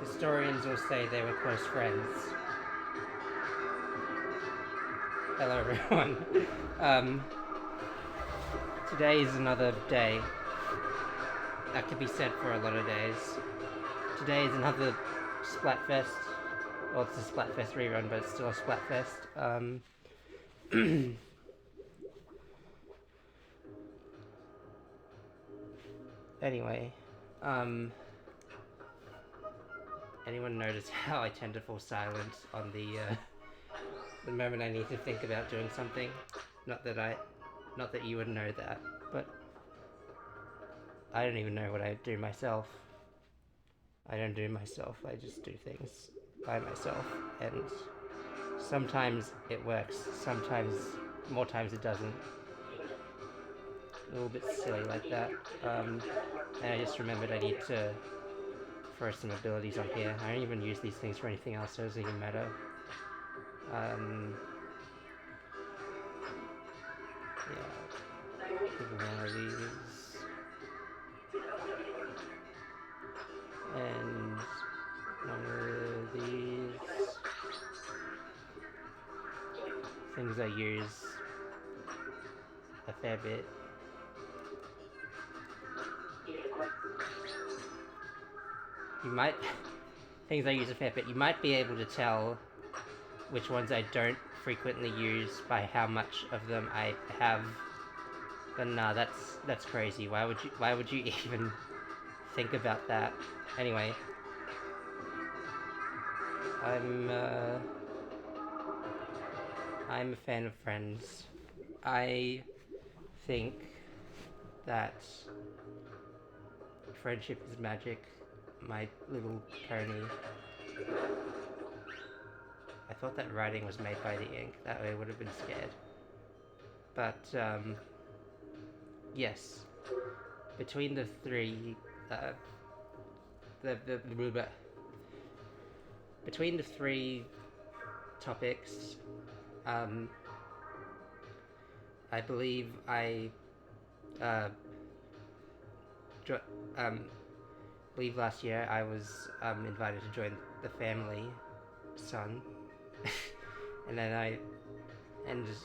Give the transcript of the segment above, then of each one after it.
Historians will say they were close friends. Hello, everyone. um, Today is another day. That could be said for a lot of days. Today is another Splatfest. Well, it's a Splatfest rerun, but it's still a Splatfest. Anyway, anyone notice how I tend to fall silent on the moment I need to think about doing something? Not that you would know that, but I don't even know what I do myself. I don't do myself, I just do things by myself, and sometimes it works, sometimes, more times it doesn't. A little bit silly like that. And I just remembered I need to throw some abilities on here. I don't even use these things for anything else, so it doesn't even matter. Yeah, give me one of these. And one of these. Things I use a fair bit. You might... things I use a fair bit. You might be able to tell which ones I don't frequently use by how much of them I have. But nah, that's crazy. Why would you even think about that? Anyway, I'm a fan of Friends. I think that friendship is magic. My Little Pony. I thought that writing was made by the ink. That way I would have been scared. But yes, between the three, between the three topics, I believe believe last year I was invited to join the family son, and then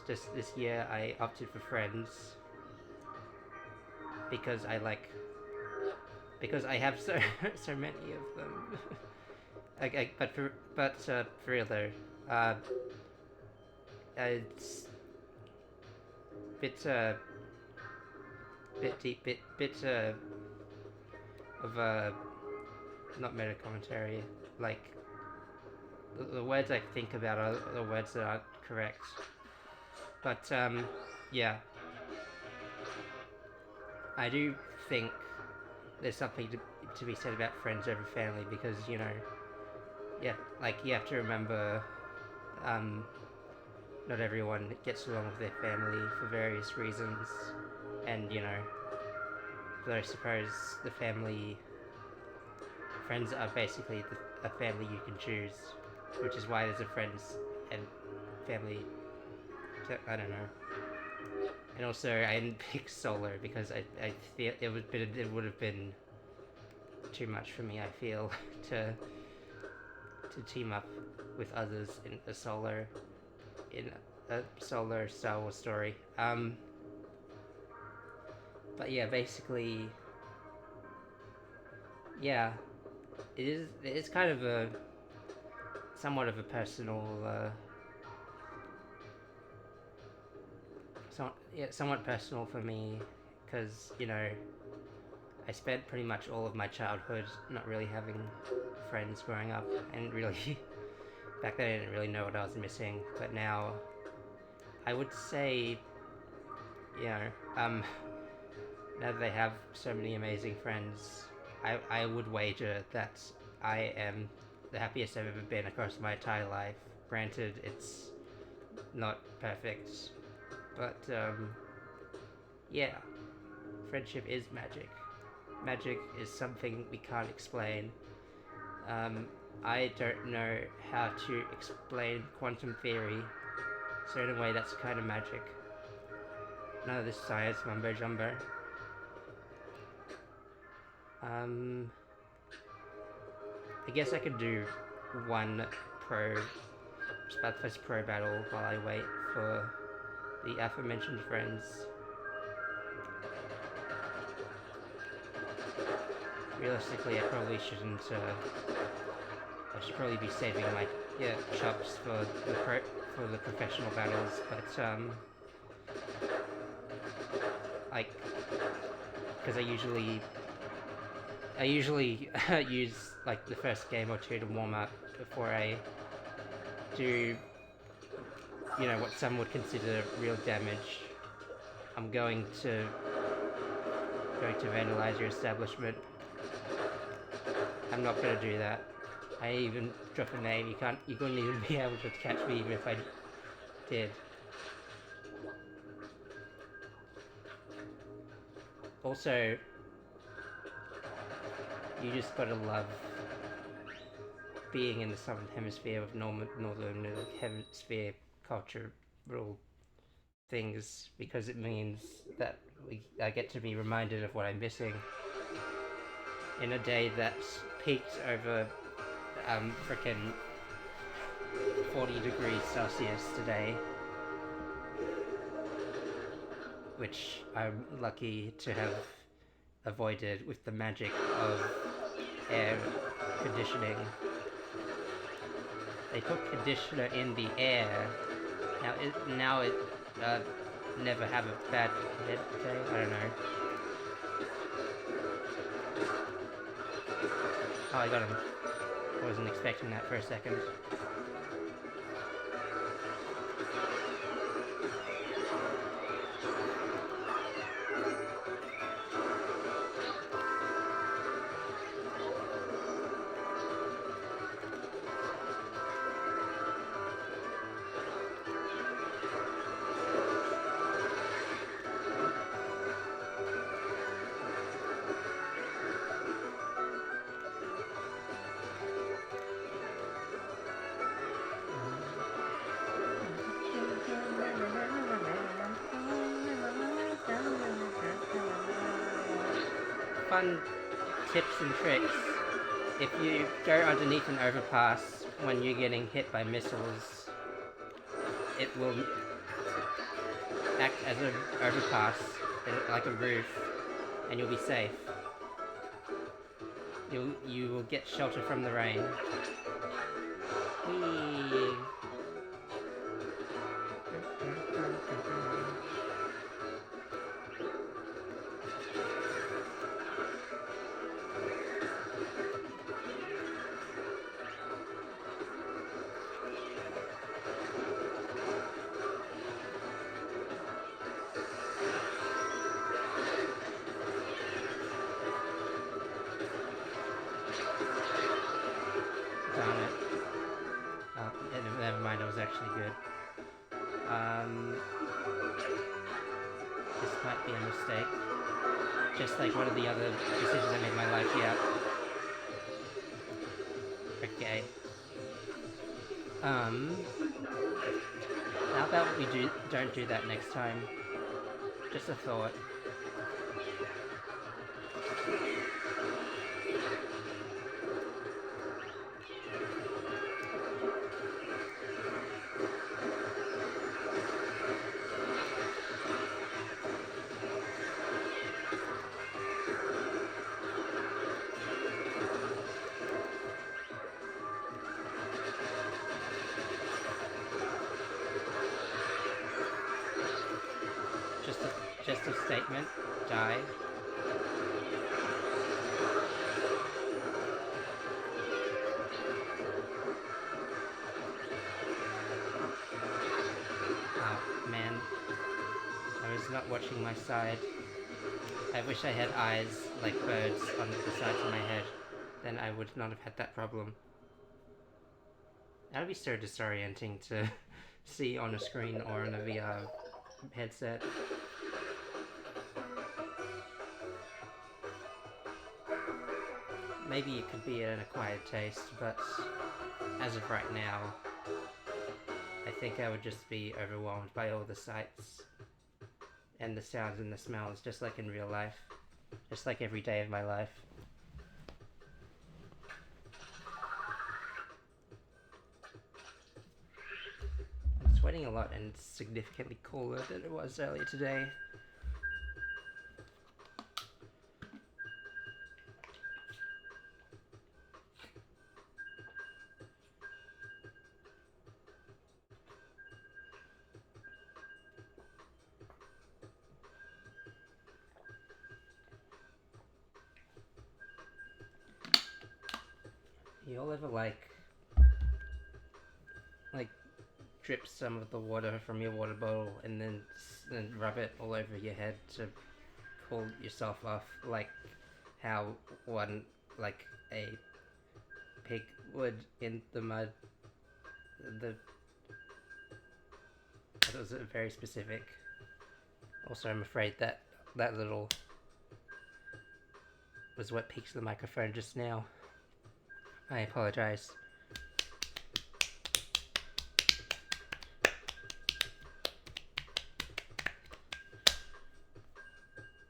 just this year I opted for Friends because I have so so many of them. But for real though, it's bit deep, bit of not meta commentary. Like the words I think about are the words that aren't correct. But yeah, I do think there's something to be said about friends over family, because you know, yeah, like you have to remember, not everyone gets along with their family for various reasons, and you know, but I suppose the friends are basically a family you can choose, which is why there's a friends and family. I don't know. And also, I didn't pick solo because I feel it would have been too much for me. I feel to team up with others in a solo Star Wars story. But yeah, basically, yeah, it is kind of a somewhat of a personal, somewhat personal for me, because you know, I spent pretty much all of my childhood not really having friends growing up, and really back then I didn't really know what I was missing, but now I would say, you know, now that I have so many amazing friends, I would wager that I am the happiest I've ever been across my entire life. Granted, it's not perfect, but yeah, friendship is magic. Magic is something we can't explain. I don't know how to explain quantum theory, so in a way that's kind of magic. None of this science mumbo jumbo. I guess I could do one pro Splatfest pro battle while I wait for the aforementioned friends. Realistically, I probably shouldn't. I should probably be saving my chops for the professional battles, but like, because I usually use like the first game or two to warm up before I do, what some would consider real damage. I'm going to vandalize your establishment. I'm not gonna do that. I even drop a name. You couldn't even be able to catch me even if I did. Also, you just gotta love being in the southern hemisphere with northern hemisphere cultural things, because it means that I get to be reminded of what I'm missing in a day that's peaked over frickin' 40 degrees Celsius today, which I'm lucky to have avoided with the magic of air conditioning. They put conditioner in the air. Now it never have a bad head day. I don't know. Oh, I got him. I wasn't expecting that for a second. Fun tips and tricks. If you go underneath an overpass when you're getting hit by missiles, it will act as an overpass, like a roof, and you'll be safe. You will get shelter from the rain. Whee! Darn it. Oh, never mind, I was actually good. This might be a mistake. Just like one of the other decisions I made in my life, yeah. Okay. How about we don't do that next time? Just a thought. Just a statement. Die. Oh, man. I was not watching my side. I wish I had eyes like birds on the sides of my head. Then I would not have had that problem. That would be so disorienting to see on a screen or on a VR headset. Maybe it could be an acquired taste, but as of right now, I think I would just be overwhelmed by all the sights and the sounds and the smells, just like in real life, just like every day of my life. raining a lot and it's significantly cooler than it was earlier today. You'll ever like drip some of the water from your water bottle and then rub it all over your head to pull yourself off, like how like a pig would in the mud. That was very specific. Also, I'm afraid that little was what peaked the microphone just now. I apologize.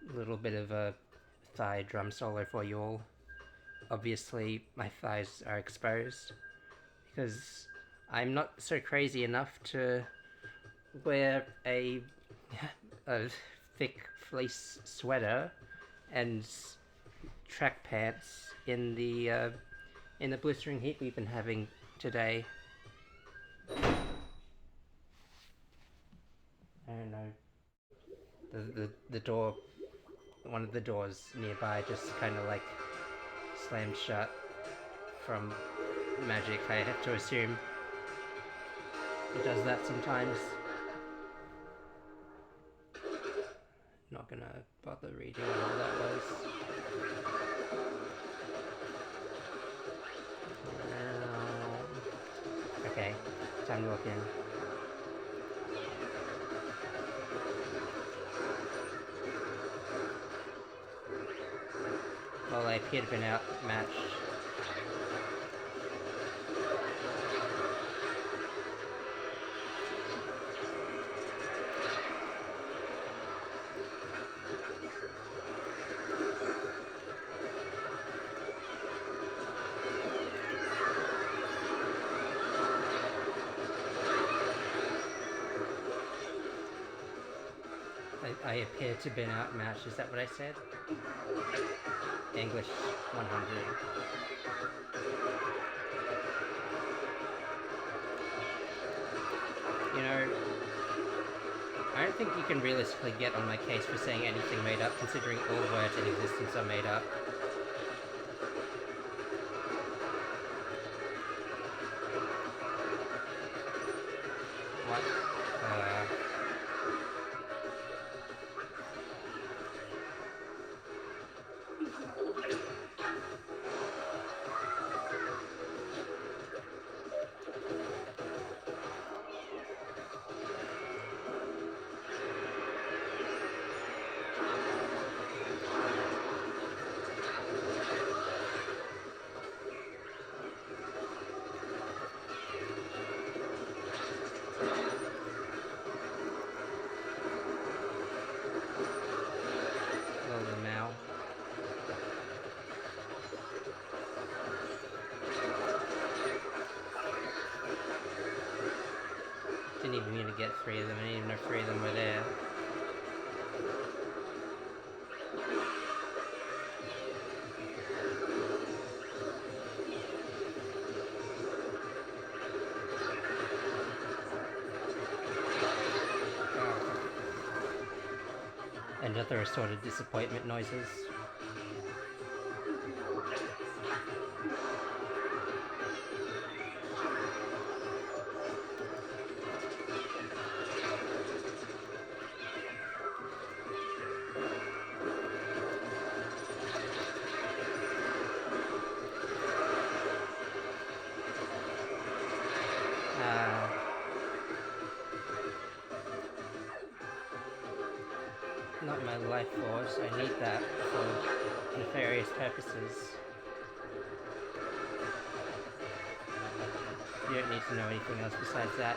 A little bit of a thigh drum solo for you all. Obviously, my thighs are exposed because I'm not so crazy enough to wear a thick fleece sweater and track pants in the blistering heat we've been having today. I don't know. The door, one of the doors nearby just kind of like slammed shut from magic. I have to assume it does that sometimes. Not gonna bother reading what that was. Okay, time to look in. Well, they appear to have been outmatched. I appear to have been outmatched, is that what I said? English 100. You know, I don't think you can realistically get on my case for saying anything made up, considering all words in existence are made up. What? Didn't even mean to get 3 of them. I didn't even know 3 of them were there. Another assorted disappointment noises. Not my life force. I need that for nefarious purposes. You don't need to know anything else besides that.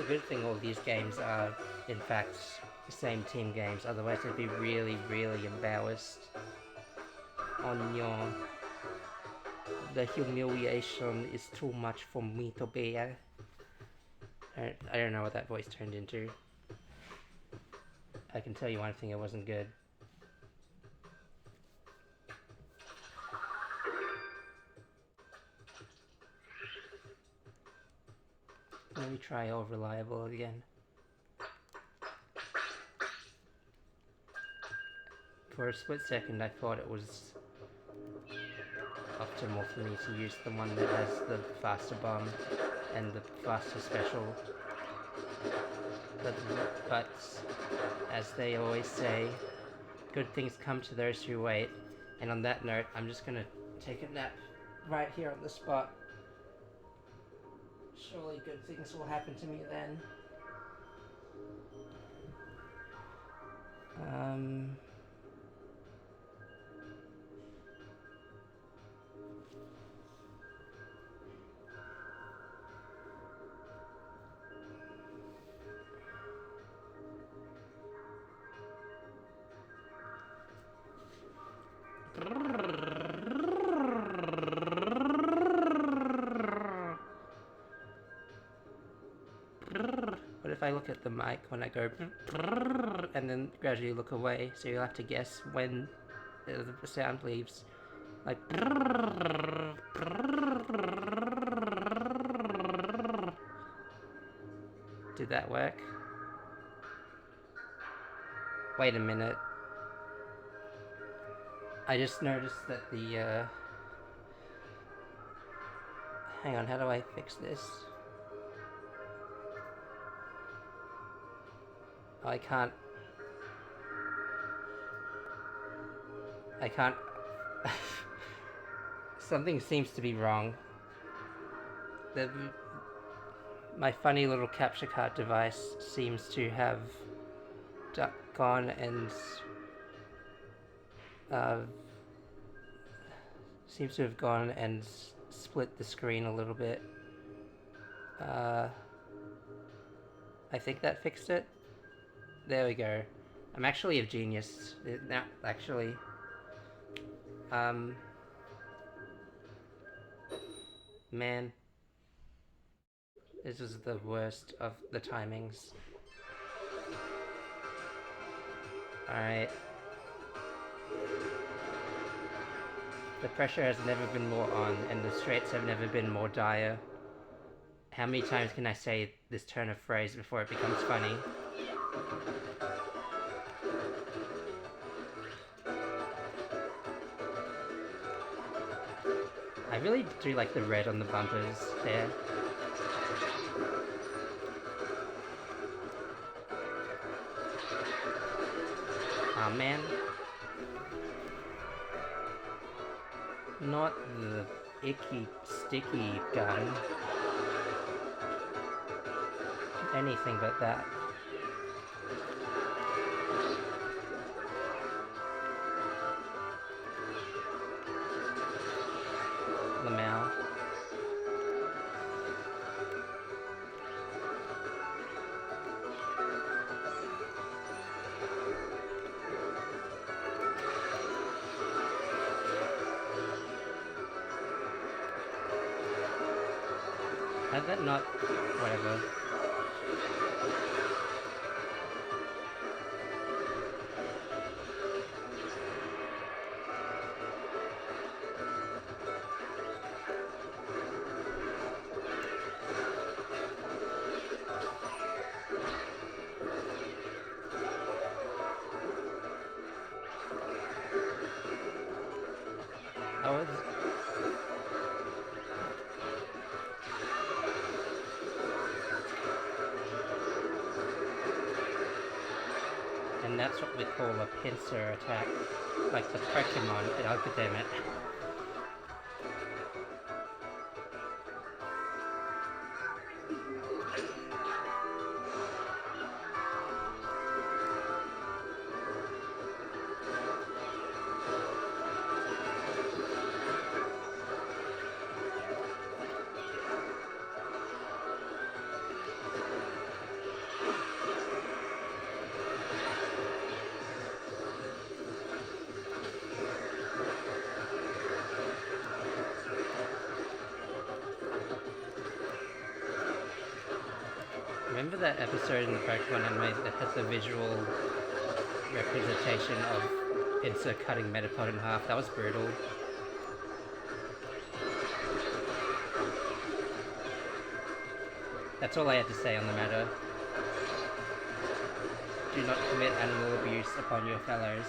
good thing all these games are, in fact, the same team games. Otherwise, I'd be really, really embarrassed. On your... The humiliation is too much for me to bear. I don't know what that voice turned into. I can tell you one thing, it wasn't good. Let me try All Reliable again. For a split second I thought it was optimal for me to use the one that has the faster bomb and the faster special. But as they always say, good things come to those who wait. And on that note, I'm just gonna take a nap right here on the spot. Surely good things will happen to me then. What if I look at the mic when I go and then gradually look away, so you'll have to guess when the sound leaves. Like... Did that work? Wait a minute. I just noticed that the, hang on, how do I fix this? I can't... Something seems to be wrong. My funny little capture card device seems to have gone and split the screen a little bit. I think that fixed it. There we go. I'm actually a genius. Now, actually. Man. This is the worst of the timings. Alright. The pressure has never been more on, and the straits have never been more dire. How many times can I say this turn of phrase before it becomes funny? I really do like the red on the bumpers there. Aw, man. Not the icky, sticky gun. Anything but that. Lamau. Had that not... whatever. I was... And that's what we call a pincer attack. Like the Pokemon, oh damn it. Remember that episode in the Pokemon anime that has the visual representation of Pinsir cutting Metapod in half? That was brutal. That's all I had to say on the matter. Do not commit animal abuse upon your fellows.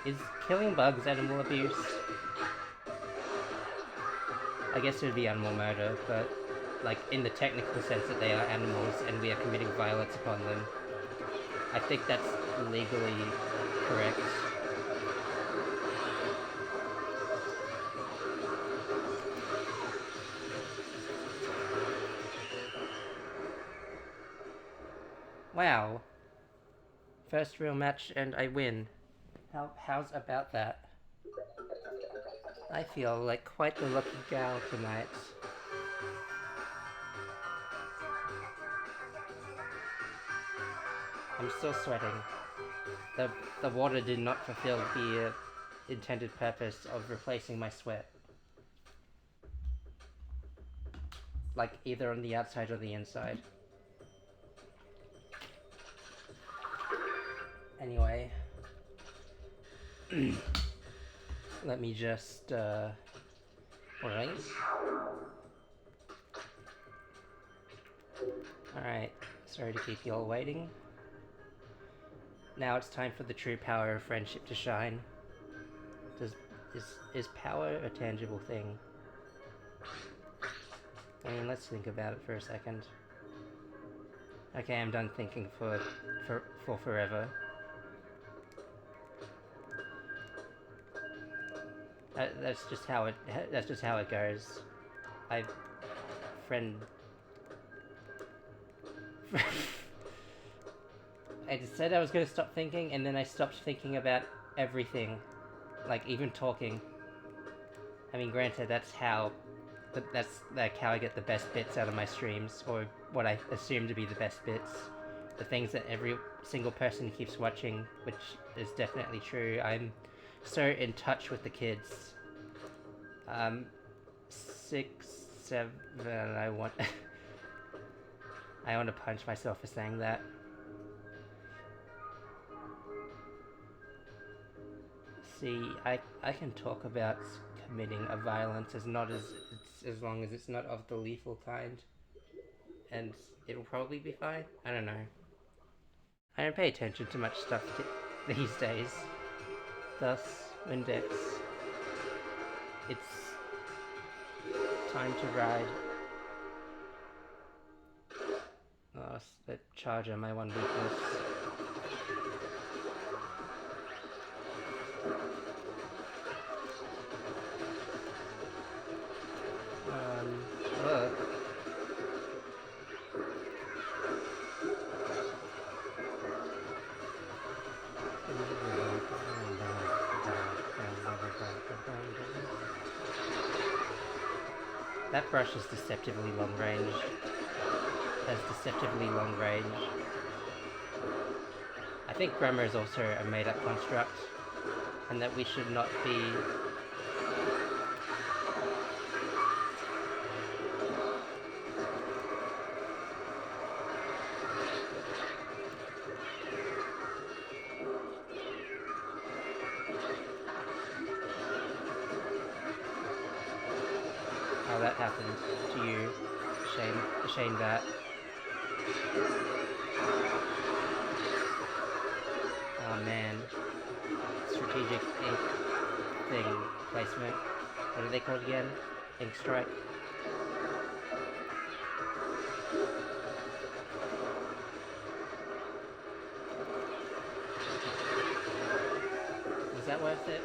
Is killing bugs animal abuse? I guess it would be animal murder, but like in the technical sense that they are animals and we are committing violence upon them, I think that's legally correct. Wow. First real match and I win. How's about that? I feel like quite the lucky gal tonight. I'm still sweating. The water did not fulfill the intended purpose of replacing my sweat. Like either on the outside or the inside. Anyway. Let me just, alright. Alright, sorry to keep you all waiting. Now it's time for the true power of friendship to shine. Is power a tangible thing? I mean, let's think about it for a second. Okay, I'm done thinking for forever. That's just how it goes. I just said I was gonna stop thinking, and then I stopped thinking about everything, like even talking. I mean, granted, that's how I get the best bits out of my streams, or what I assume to be the best bits, the things that every single person keeps watching, which is definitely true. I'm so in touch with the kids. 6, 7, I want to punch myself for saying that. See, I can talk about committing a violence as long as it's not of the lethal kind, and it'll probably be fine. I don't know. I don't pay attention to much stuff these days. Thus, Windex. It's time to ride. Oh, the charger, my one weakness. Ugh. That brush is deceptively long range. Has deceptively long range. I think grammar is also a made-up construct, and that we should not be how that happened to you. Shame that. Oh man. Strategic ink thing placement. What are they called again? Ink strike. Was that worth it?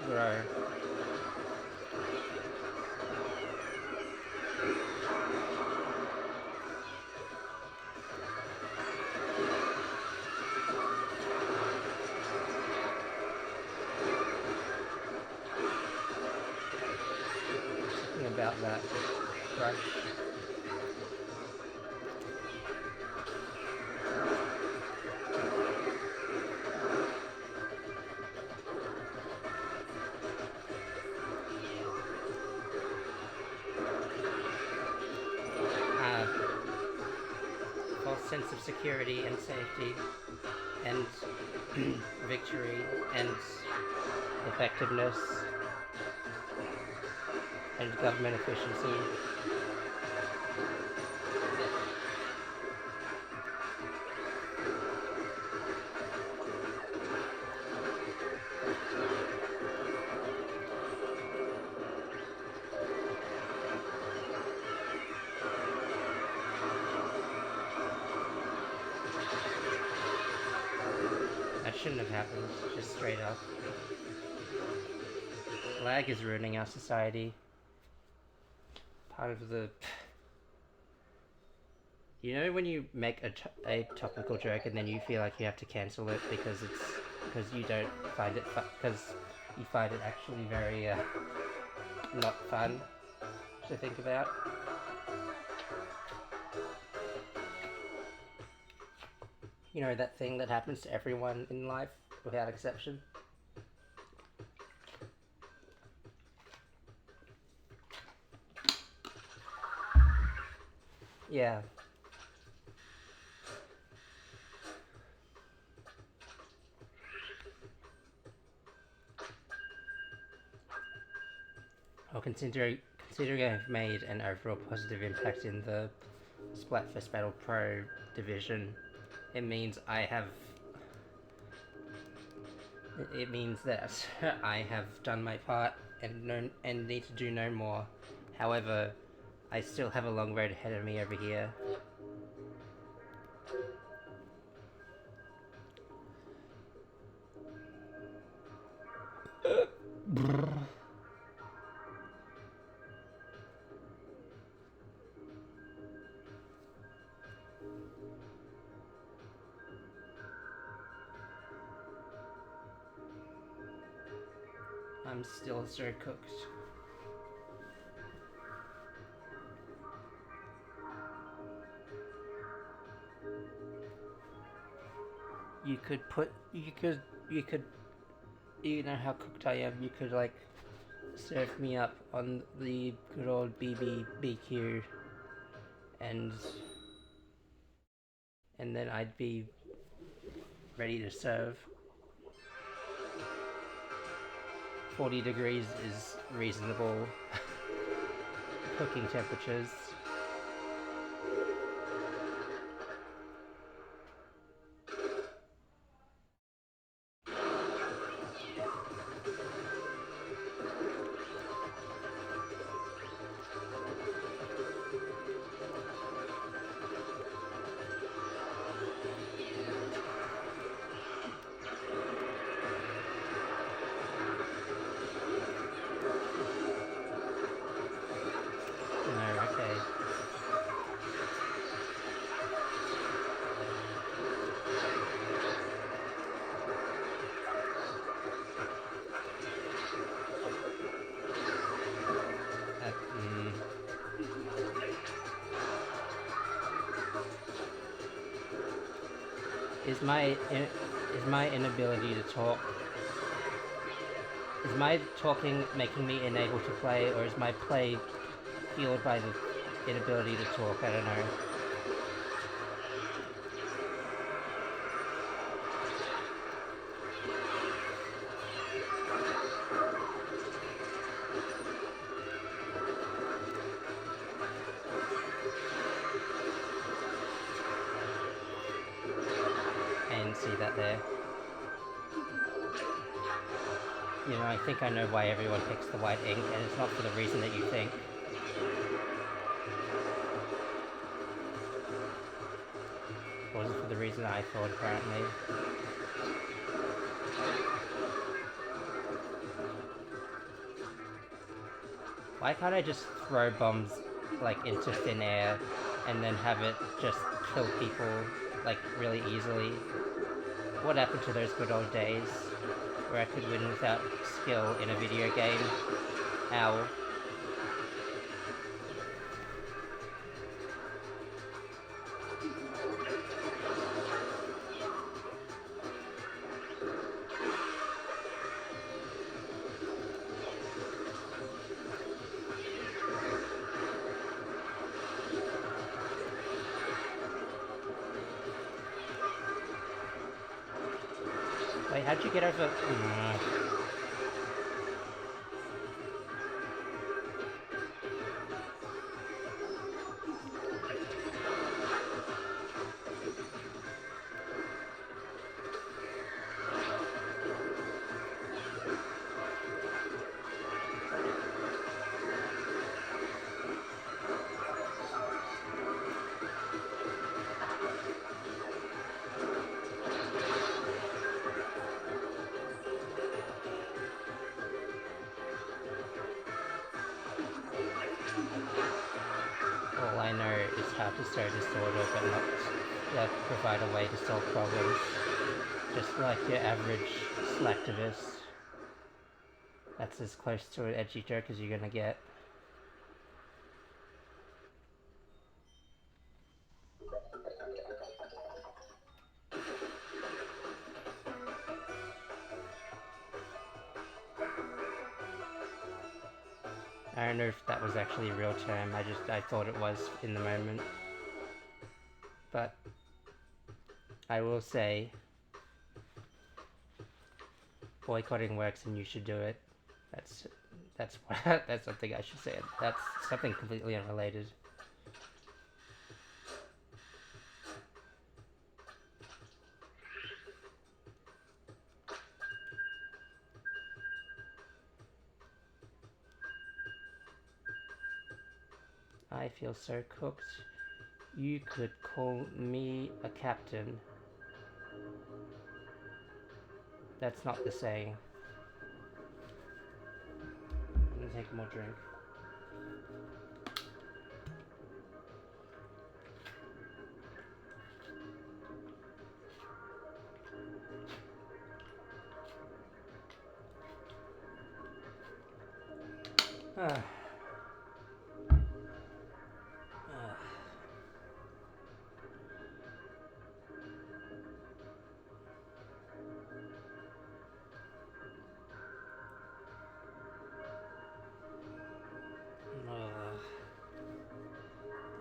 Bro. without that brush. False sense of security and safety and victory and effectiveness and government efficiency. That shouldn't have happened, just straight up. Lag is ruining our society. Part of the... You know when you make a topical joke and then you feel like you have to cancel it because you don't find it because you find it actually very not fun to think about? You know, that thing that happens to everyone in life without exception? Yeah. Well, considering I've made an overall positive impact in the Splatfest Battle Pro division, it means it means that I have done my part and need to do no more. However, I still have a long road ahead of me over here. I'm still so cooked. You know how cooked I am, you could like serve me up on the good old BBBQ and then I'd be ready to serve. 40 degrees is reasonable cooking temperatures. Is my inability to talk... Is my talking making me unable to play, or is my play fueled by the inability to talk? I don't know. See that there. You know, I think I know why everyone picks the white ink, and it's not for the reason that you think. It wasn't for the reason I thought, apparently. Why can't I just throw bombs, like, into thin air, and then have it just kill people, like, really easily? What happened to those good old days where I could win without skill in a video game? Ow. Wait, how'd you get over? All I know is how to start a disorder, but not provide a way to solve problems. Just like your average slacktivist. That's as close to an edgy joke as you're gonna get. I don't know if that was actually a real term, I thought it was in the moment. But I will say boycotting works and you should do it. That's something I should say. That's something completely unrelated. I feel so cooked. You could call me a captain. That's not the saying. I'm gonna take more drink.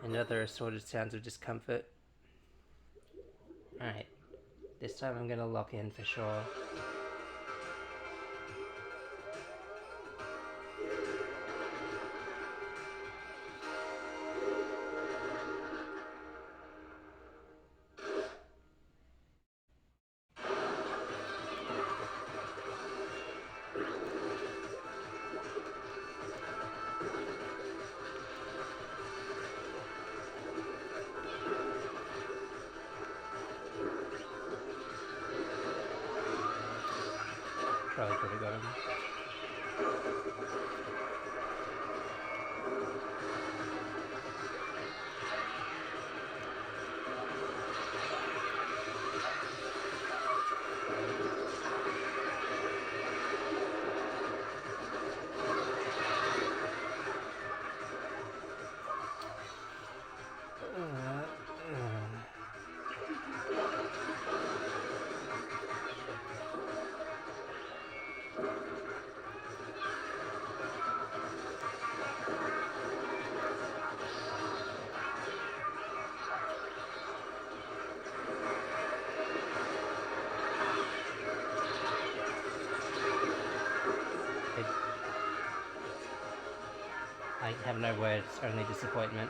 Another assorted sounds of discomfort. Alright. This time I'm gonna lock in for sure. Probably could have got him. I have no words, only disappointment.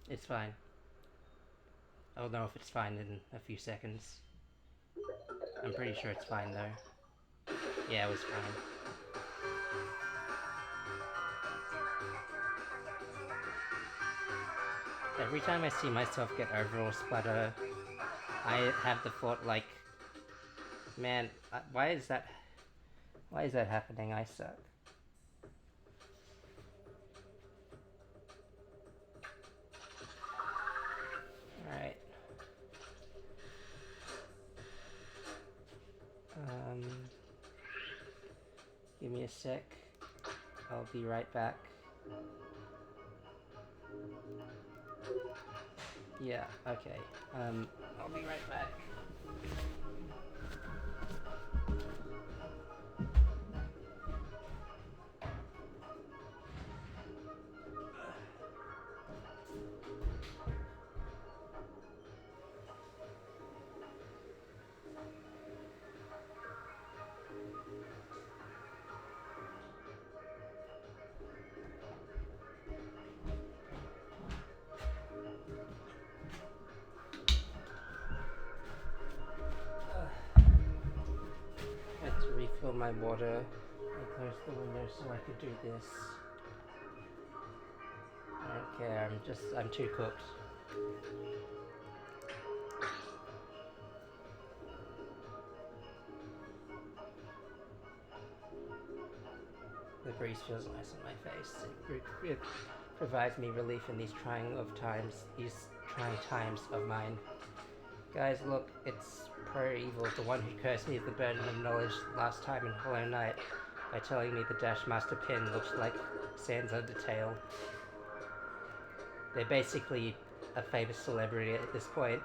It's fine. I'll know if it's fine in a few seconds. I'm pretty sure it's fine though. Yeah, it was fine. Every time I see myself get overall splatter, I have the thought like, man, why is that happening? I suck. Alright. Give me a sec. I'll be right back. Yeah, okay. I'll be right back. Refill my water and close the window so I could do this. I don't care, I'm too cooked. The breeze feels nice on my face. It provides me relief in these trying times of mine. Guys, look, it's Pro-Evil, the one who cursed me with the burden of knowledge last time in Hollow Knight by telling me the Dash Master Pin looks like Sans Undertale. They're basically a famous celebrity at this point.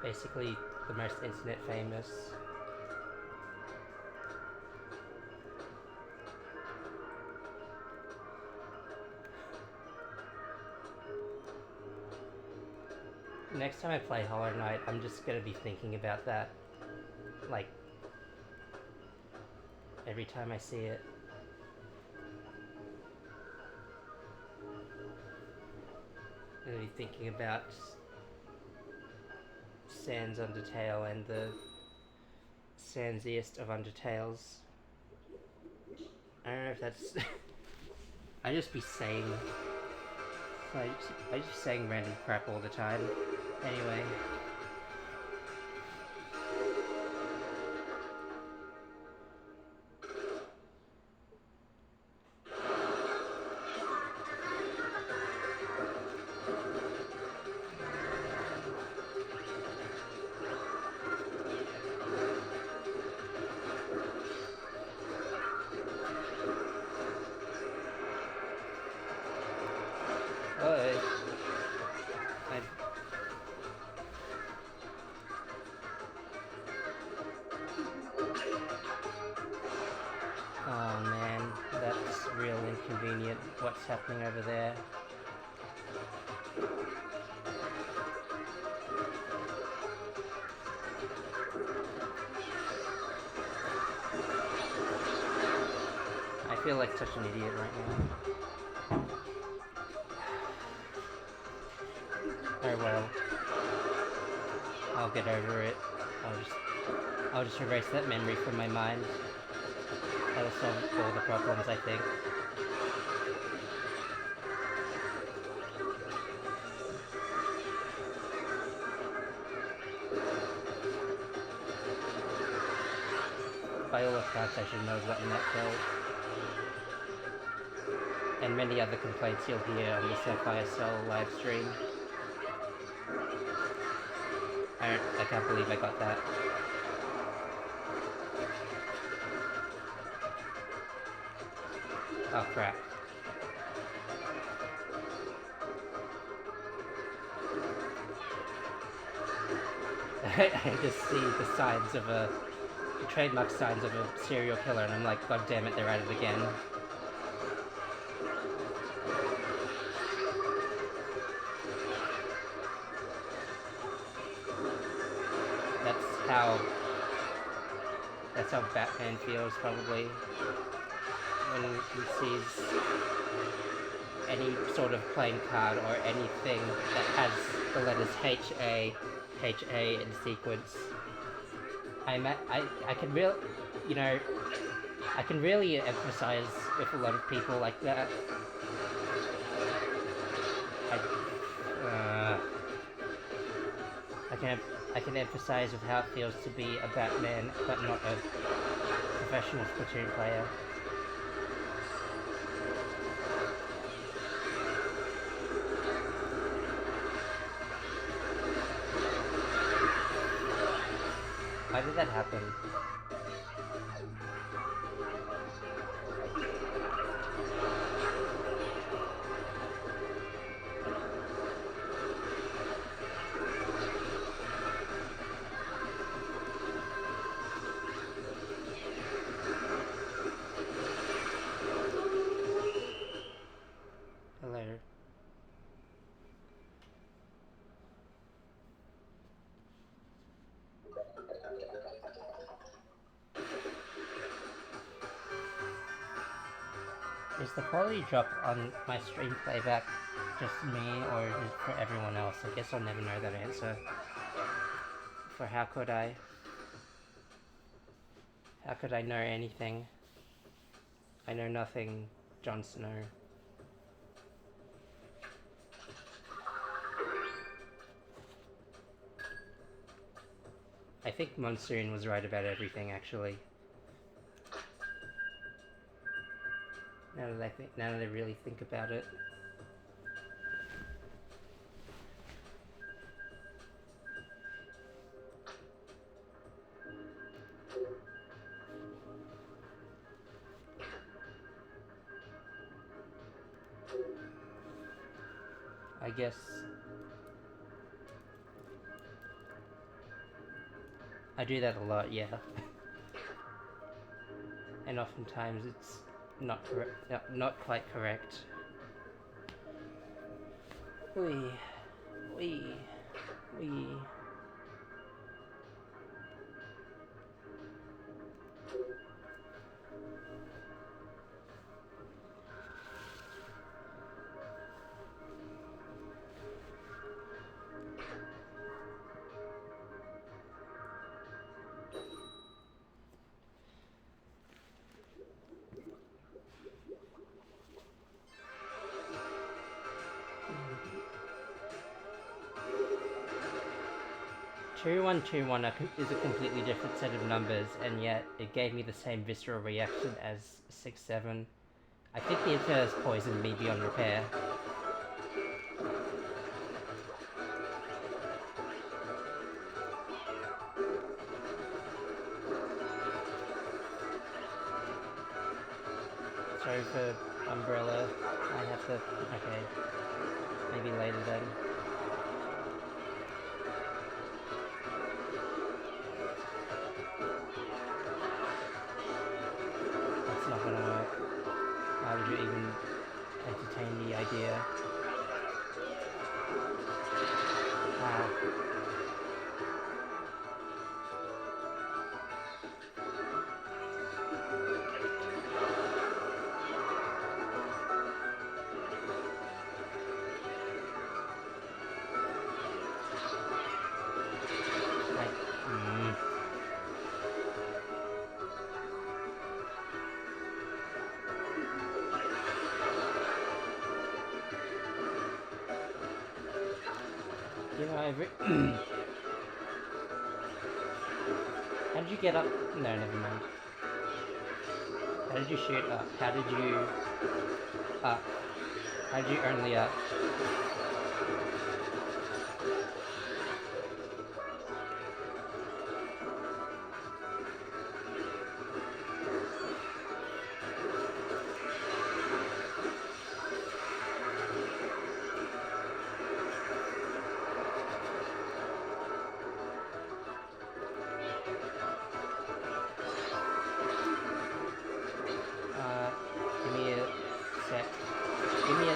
Basically the most internet famous. Next time I play Hollow Knight, I'm just gonna be thinking about that, like, every time I see it. I'm gonna be thinking about Sans Undertale and the Sansiest of Undertales. I don't know if that's... I just be saying... I just saying random crap all the time. Anyway. Oh man, that's real inconvenient. What's happening over there? I feel like such an idiot right now. Oh well. I'll get over it. I'll just erase that memory from my mind. That'll solve all the problems, I think. By all accounts, I should know what net killed. And many other complaints you'll hear on the Sapphire Cell livestream. I can't believe I got that. Oh crap. I just see the signs of the trademark signs of a serial killer and I'm like, god damn it, they're at it again. That's how Batman feels probably when he sees any sort of playing card or anything that has the letters HA in sequence. I can really, you know, I can really emphasize with a lot of people like that. I can emphasize with how it feels to be a Batman, but not a professional Splatoon player. Why did that happen? Hello. Is the quality drop on my stream playback just me or is it for everyone else? I guess I'll never know that answer. For how could I? How could I know anything? I know nothing, Jon Snow. I think Monsoon was right about everything, actually. Now that I really think about it. I guess I do that a lot, yeah. And oftentimes it's not correct, not quite correct. Wee. Two one two one is a completely different set of numbers, and yet it gave me the same visceral reaction as 6-7. I think the internet has poisoned me beyond repair. Sorry for Umbrella. I have to... Okay. Maybe later then. That's not gonna work. Why would you even entertain the idea? You know, how did you get up? No, never mind. How did you shoot up? How did you... up? How did you only up? Give me a sec. Give me a...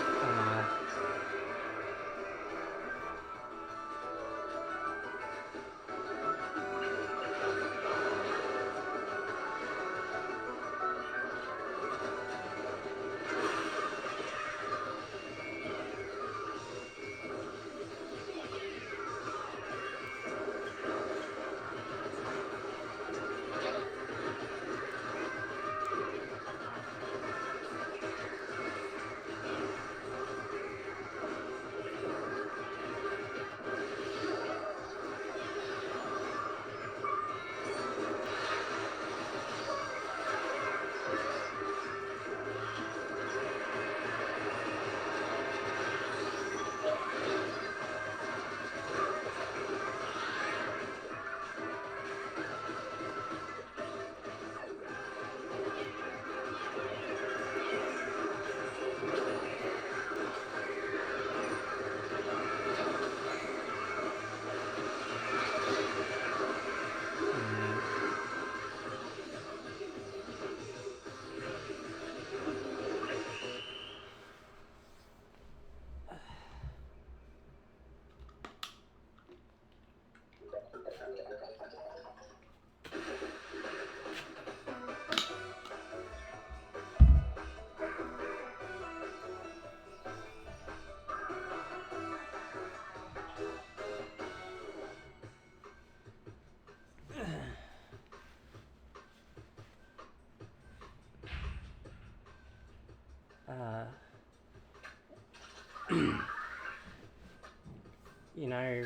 You know,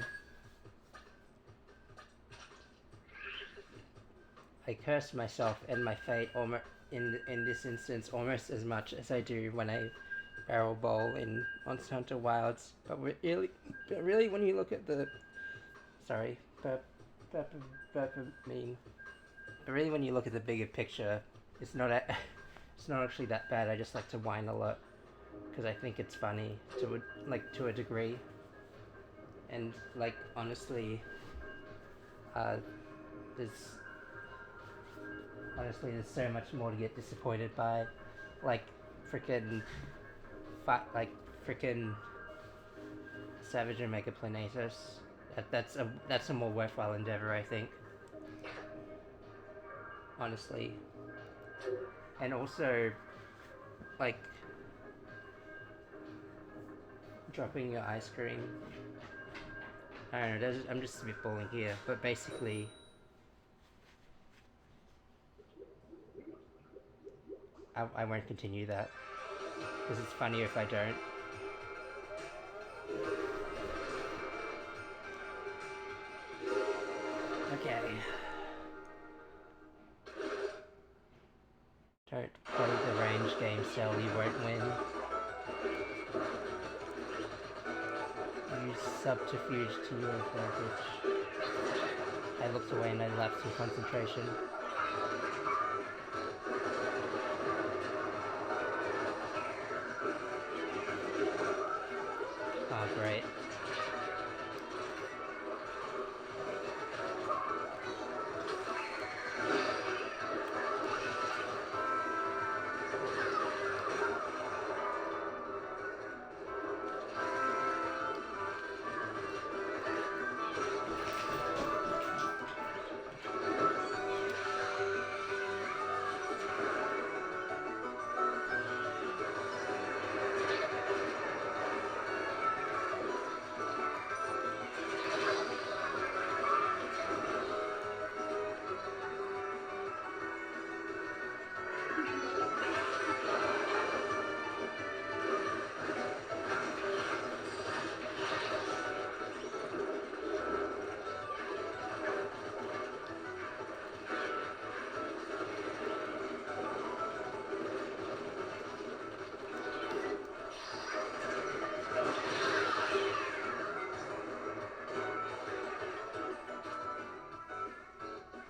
I curse myself and my fate in this instance almost as much as I do when I barrel bowl in Monster Hunter Wilds. But really, when you look at the sorry, burp, mean. But really, when you look at the bigger picture, it's not it's not actually that bad. I just like to whine a lot because I think it's funny to a degree, and like honestly, there's there's so much more to get disappointed by, like freaking like freaking Savage and Mega Planetos. That's a more worthwhile endeavor, I think. Honestly, and also like dropping your ice cream. I don't know. I'm just spitballing here, but basically, I won't continue that because it's funnier if I don't. Okay. Don't play the range game, Cell. You won't win. Use subterfuge to your advantage. I looked away and I lapsed in concentration. Oh, great.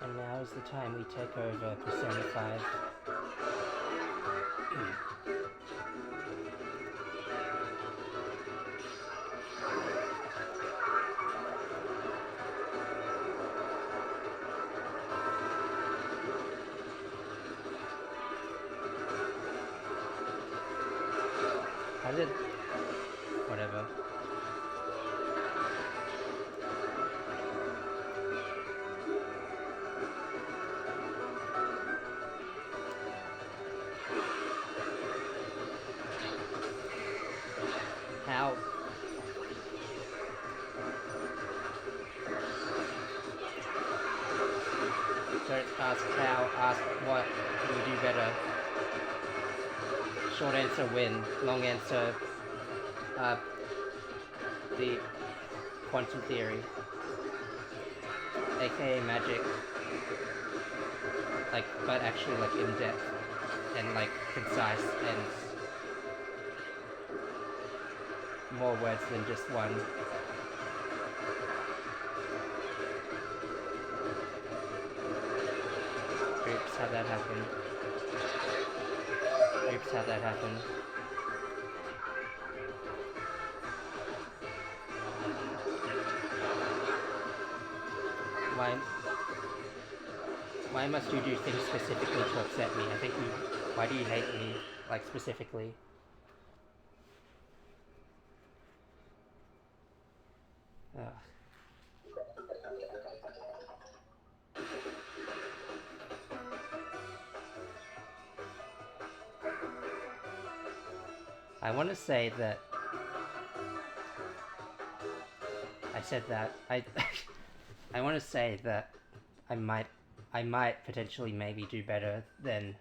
And now is the time we take over Persona 5. How did... whatever. How? Don't ask how, ask what can you do better. Short answer, win. Long answer, the quantum theory, aka magic, like, but actually like in depth and like concise and more words than just one. Oops, how'd that happen? Oops, how'd that happen? Why must you do things specifically to upset me? Why do you hate me, like, specifically? Ugh. I want to say that I said that I want to say that I might potentially maybe do better than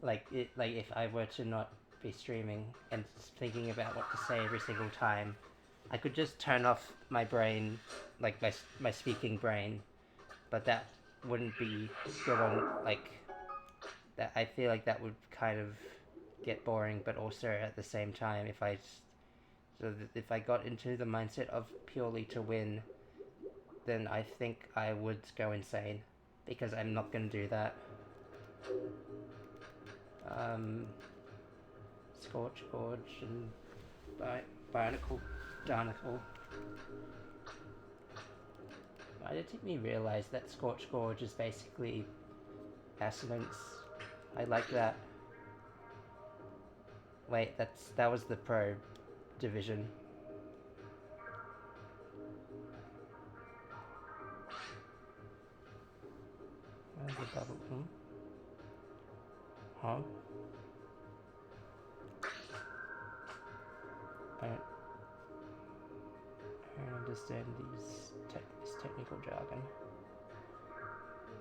like if I were to not be streaming and thinking about what to say every single time. I could just turn off my brain, like my speaking brain, but that wouldn't be good on, like, that. I feel like that would kind of get boring, but also at the same time, if I got into the mindset of purely to win, then I think I would go insane, because I'm not going to do that. Scorch Gorge and Barnacle Darnacle. Why did it take me realize that Scorch Gorge is basically assonance? I like that. Wait, that was the pro division. Where's the bubble? Huh? I don't understand this technical jargon.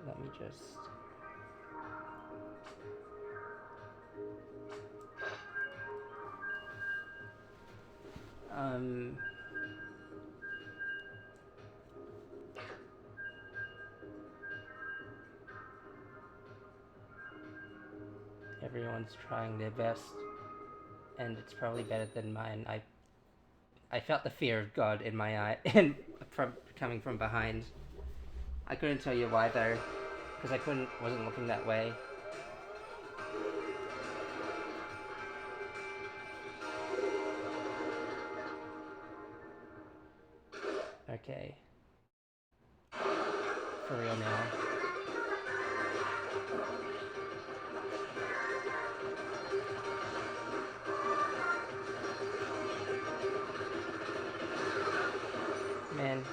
Let me just... Everyone's trying their best, and it's probably better than mine. I felt the fear of God in my eye, and coming from behind. I couldn't tell you why though, because wasn't looking that way. Okay. For real now. Man.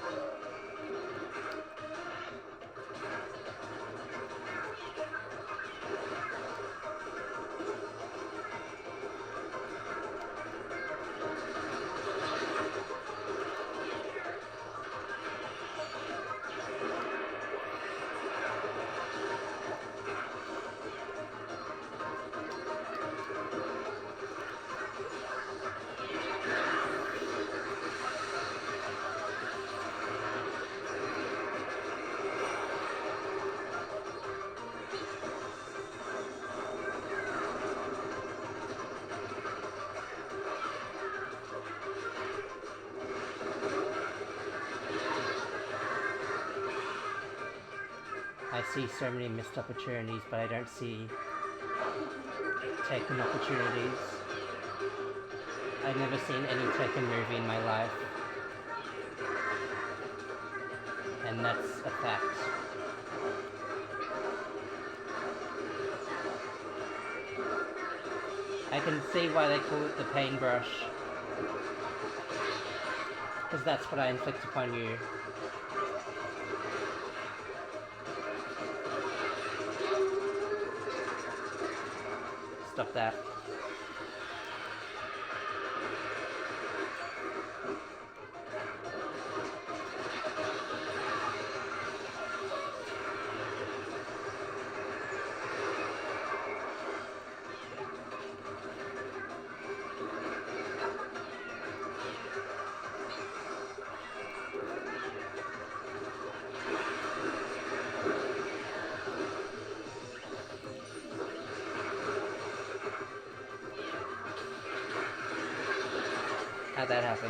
I see so many missed opportunities, but I don't see taken opportunities. I've never seen any taken movie in my life, and that's a fact. I can see why they call it the paintbrush, because that's what I inflict upon you. Stop that. How'd that happen?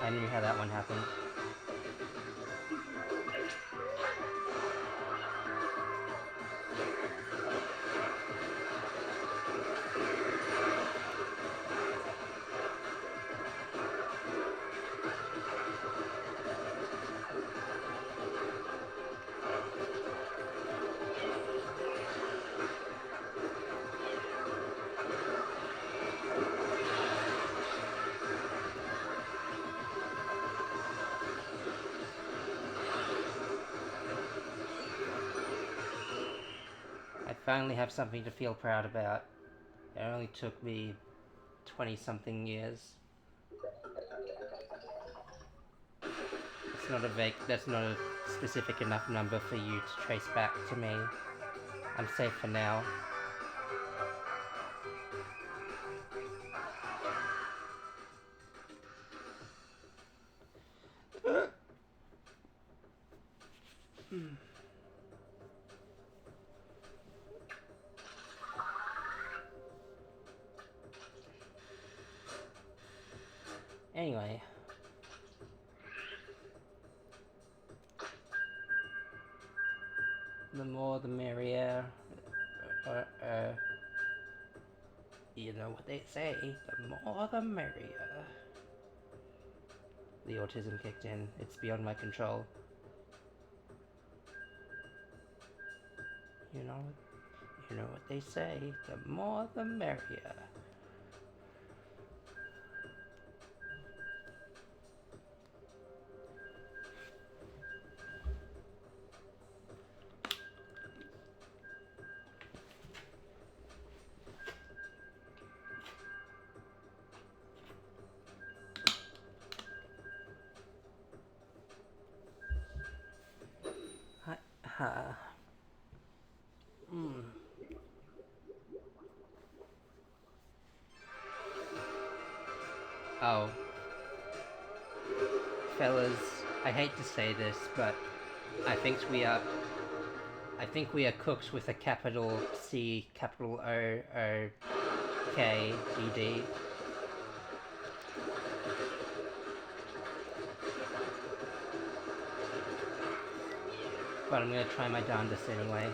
I knew how that one happened. Finally have something to feel proud about. It only took me 20-something years. that's not a specific enough number for you to trace back to me. I'm safe for now. Anyway. The more the merrier. You know what they say, the more the merrier. The autism kicked in. It's beyond my control. You know what they say, the more the merrier. Oh. Fellas, I hate to say this, but I think we are cooked with a capital C, capital O, O, K, E, D. But I'm gonna try my darndest anyway.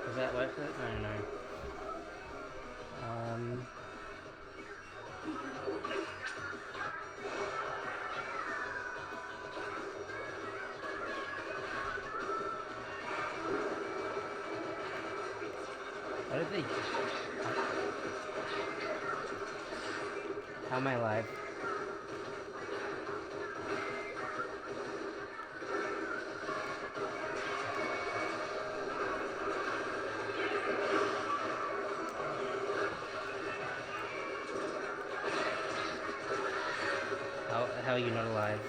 Is that worth it? I don't know. I don't think... How am I live? How are you not alive?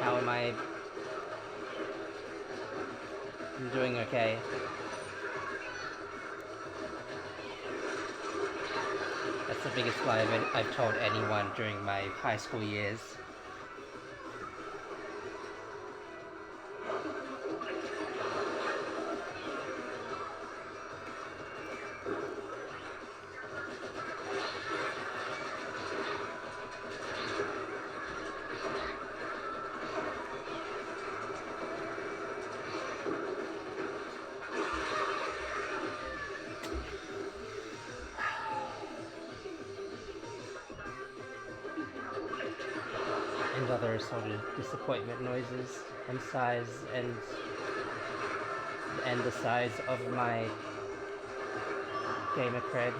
How am I? I'm doing okay. That's the biggest lie I've told anyone during my high school years. And other sort of disappointment noises and sighs and the size of my gamer cred.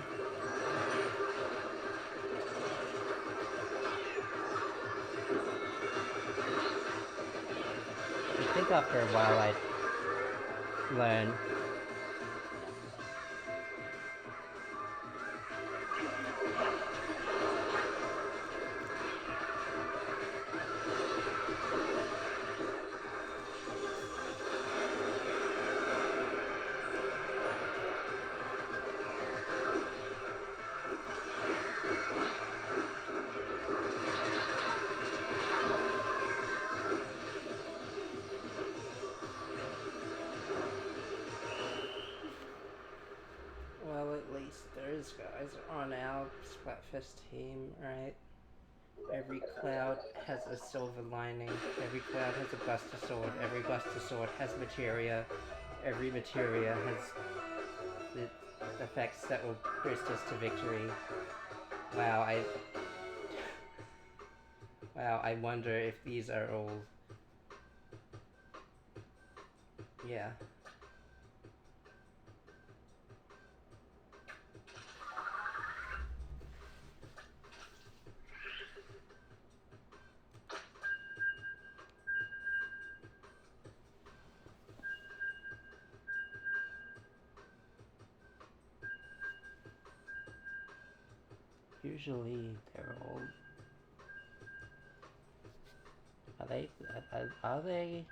I think after a while I'd learn. Well, at least those guys are on our Splatfest team, right? Every cloud has a silver lining. Every cloud has a Buster Sword. Every Buster Sword has materia. Every materia has the effects that will boost us to victory. Wow, Wow, I wonder if these are all... Yeah. Usually they're all... Are they...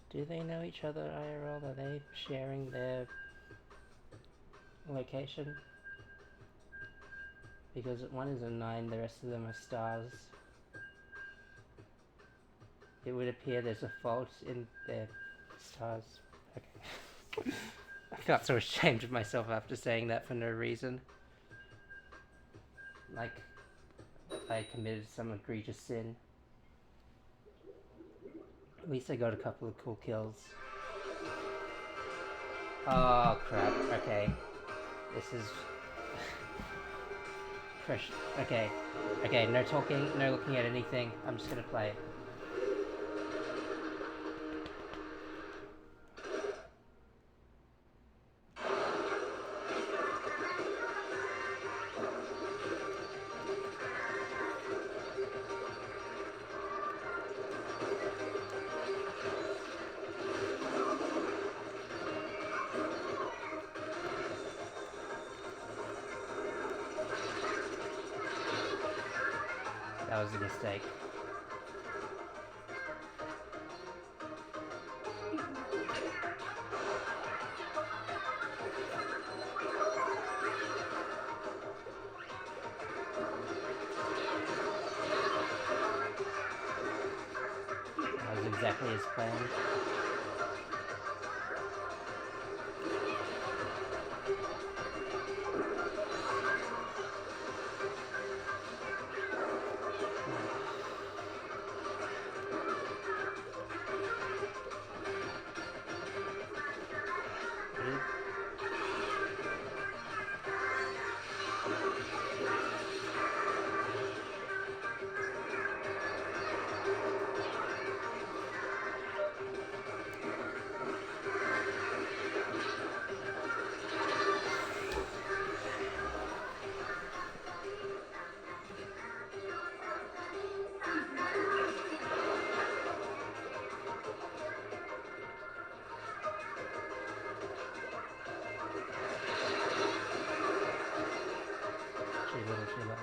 Do they know each other IRL? Are they sharing their location? Because one is a 9, the rest of them are stars. It would appear there's a fault in their stars. Okay. I felt so ashamed of myself after saying that for no reason. Like, I committed some egregious sin. At least I got a couple of cool kills. Oh crap, okay. This is... fresh. Okay. Okay, no talking, no looking at anything. I'm just gonna play. That was a mistake. That was exactly as planned. Too little too late.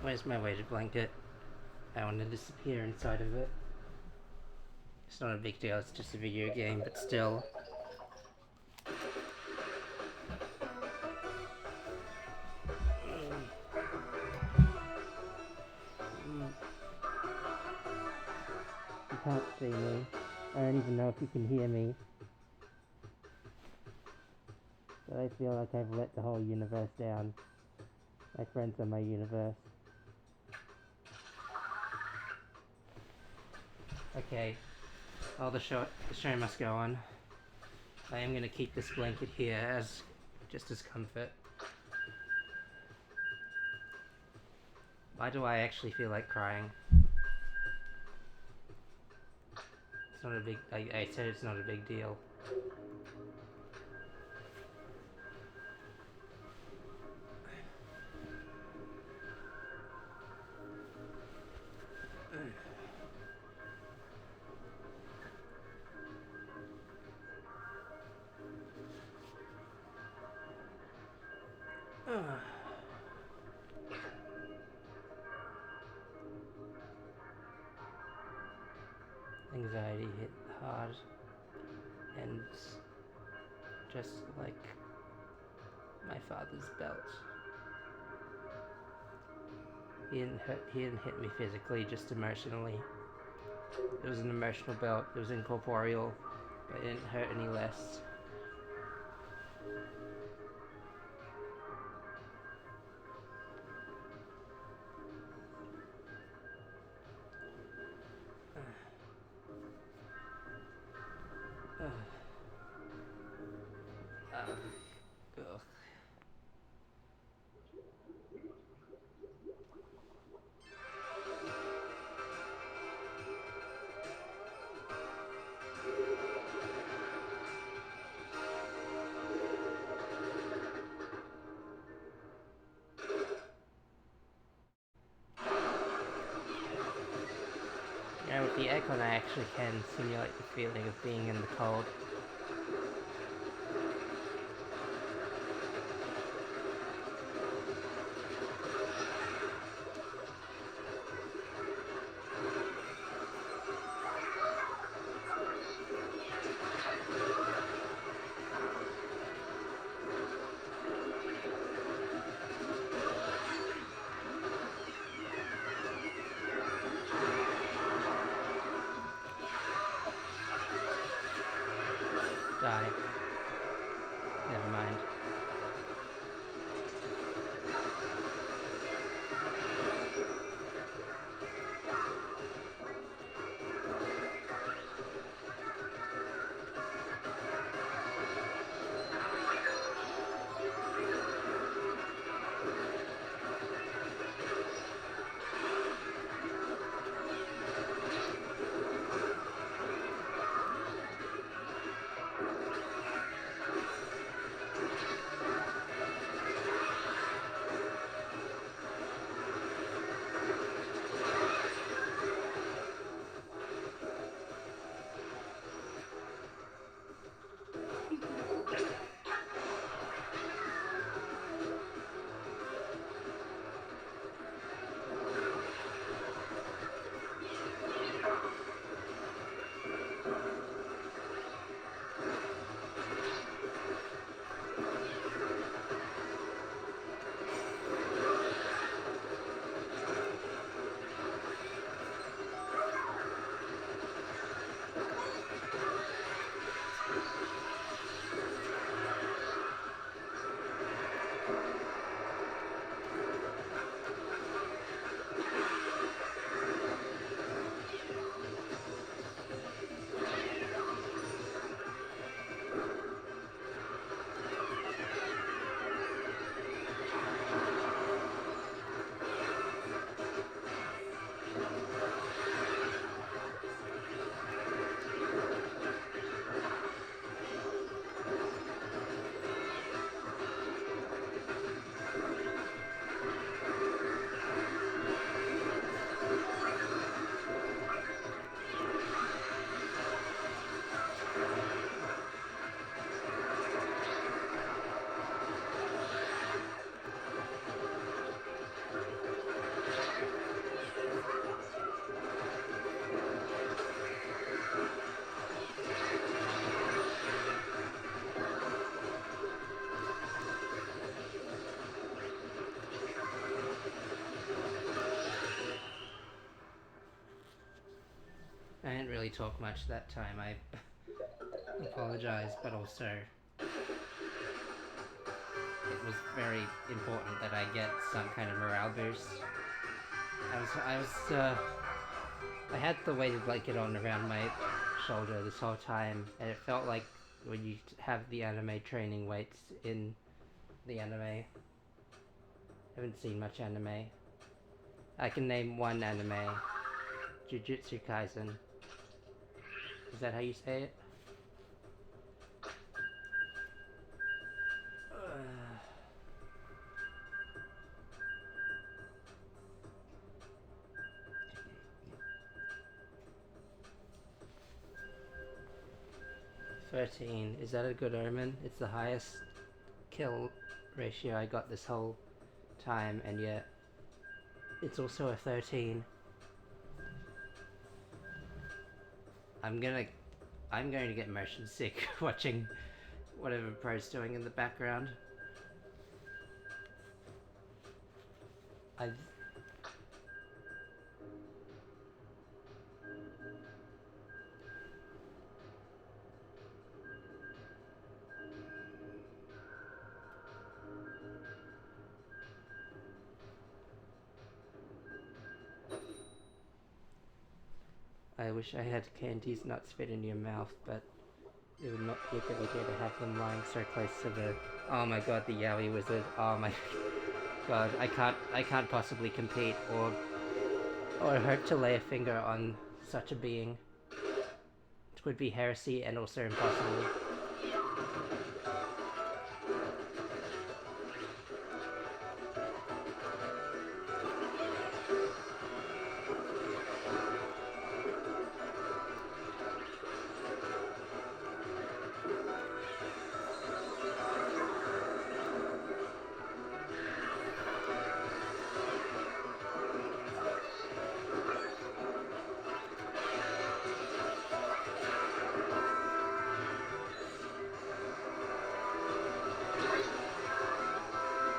Where's my weighted blanket? I want to disappear inside of it. It's not a big deal, it's just a video game, but still. You can't see me. I don't even know if you can hear me. But I feel like I've let the whole universe down. My friends are my universe. Okay. Well, the show must go on. I am gonna keep this blanket here as just as comfort. Why do I actually feel like crying? It's not a big. I said it's not a big deal. Anxiety hit hard, and just like my father's belt. He didn't hit me physically, just emotionally. It was an emotional belt. It was incorporeal, but it didn't hurt any less. Ugh. You know, with the aircon, I actually can simulate the feeling of being in the cold. Die. Never mind. I didn't really talk much that time. I apologize, but also it was very important that I get some kind of morale boost. I had the weighted blanket on around my shoulder this whole time, and it felt like when you have the anime training weights in the anime. I haven't seen much anime. I can name one anime, Jujutsu Kaisen. Is that how you say it? 13. Is that a good omen? It's the highest kill ratio I got this whole time, and yet it's also a 13. I'm going to get motion sick watching whatever Pro's doing in the background. I wish I had candies not spit in your mouth, but it would not be a good idea to have them lying so close to the... Oh my god, the Yaoi Wizard. Oh my god, I can't possibly compete or hope to lay a finger on such a being. It would be heresy and also impossible.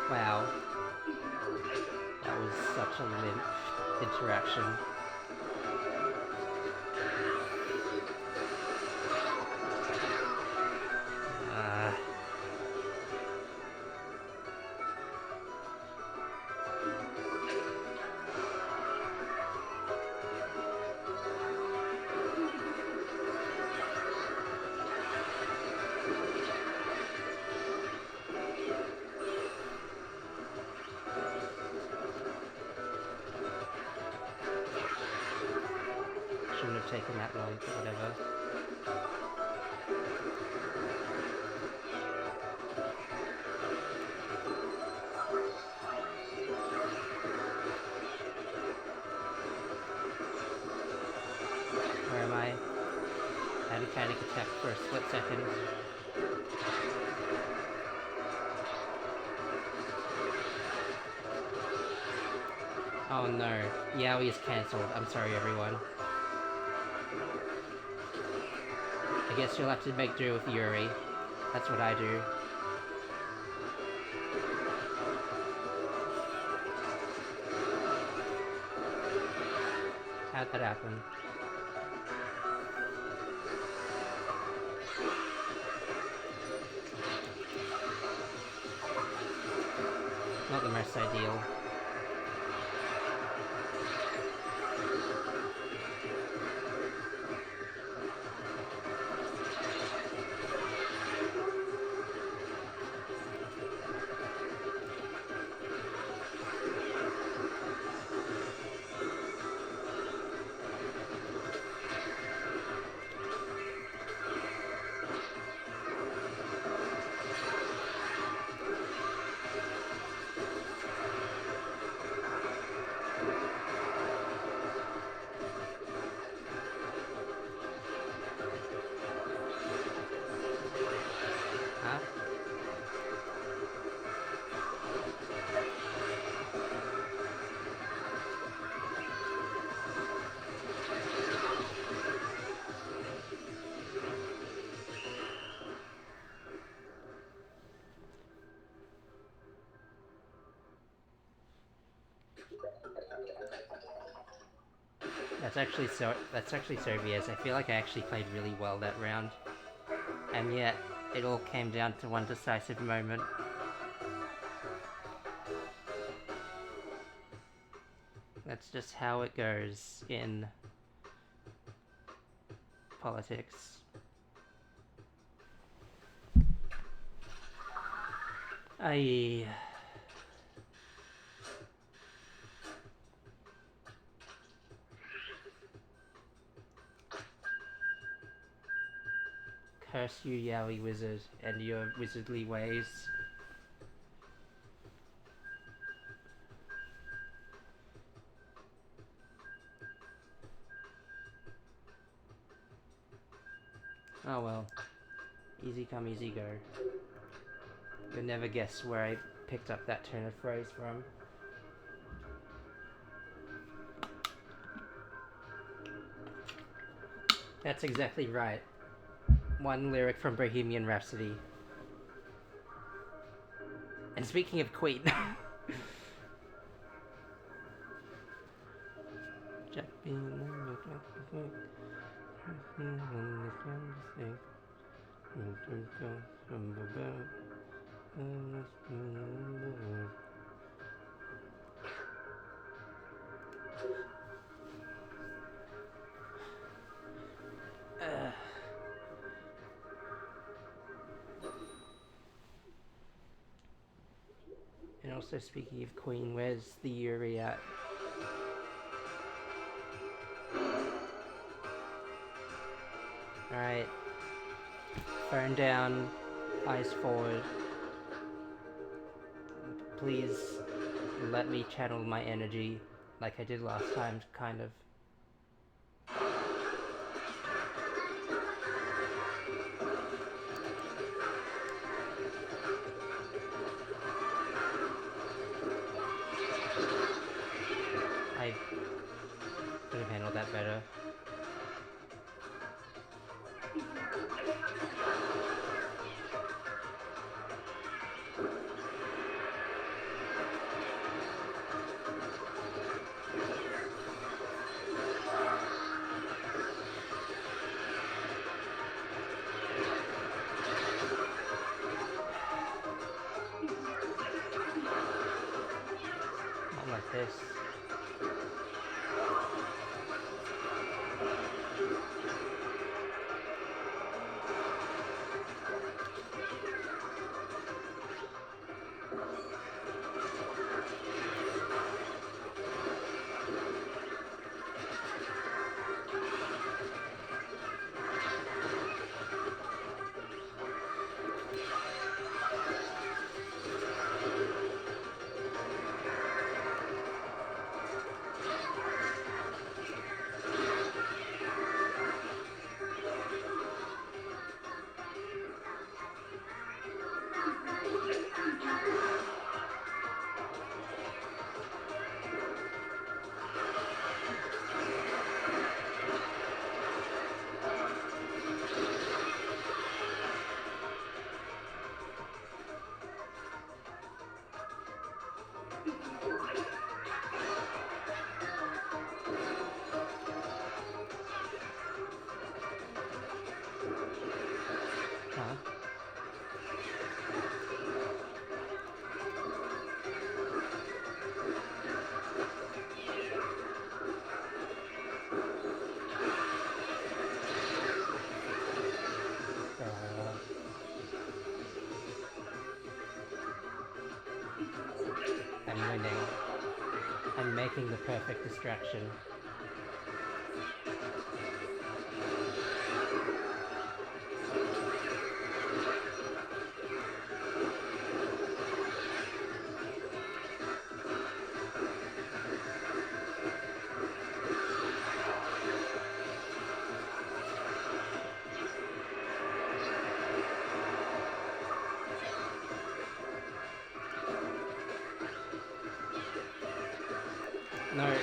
Wow. That was such a limp interaction. Shouldn't have taken that long, but whatever. Where am I? I had a panic attack for a split second. Oh no, Yaoi is cancelled. I'm sorry everyone. I guess you'll have to make do with Yuri. That's what I do. How'd that happen? Not the most ideal. That's actually so BS. I feel like I actually played really well that round, and yet it all came down to one decisive moment. That's just how it goes in politics. I curse you, Yowie Wizard, and your wizardly ways. Oh well. Easy come, easy go. You'll never guess where I picked up that turn of phrase from. That's exactly right. One lyric from Bohemian Rhapsody. And speaking of Queen... And also, speaking of Queen, where's the Yuri at? Alright. Phone down, eyes forward. Please let me channel my energy like I did last time, kind of. I could have handled that better. Not like this. Huh? I'm winning. I'm making the perfect distraction. No.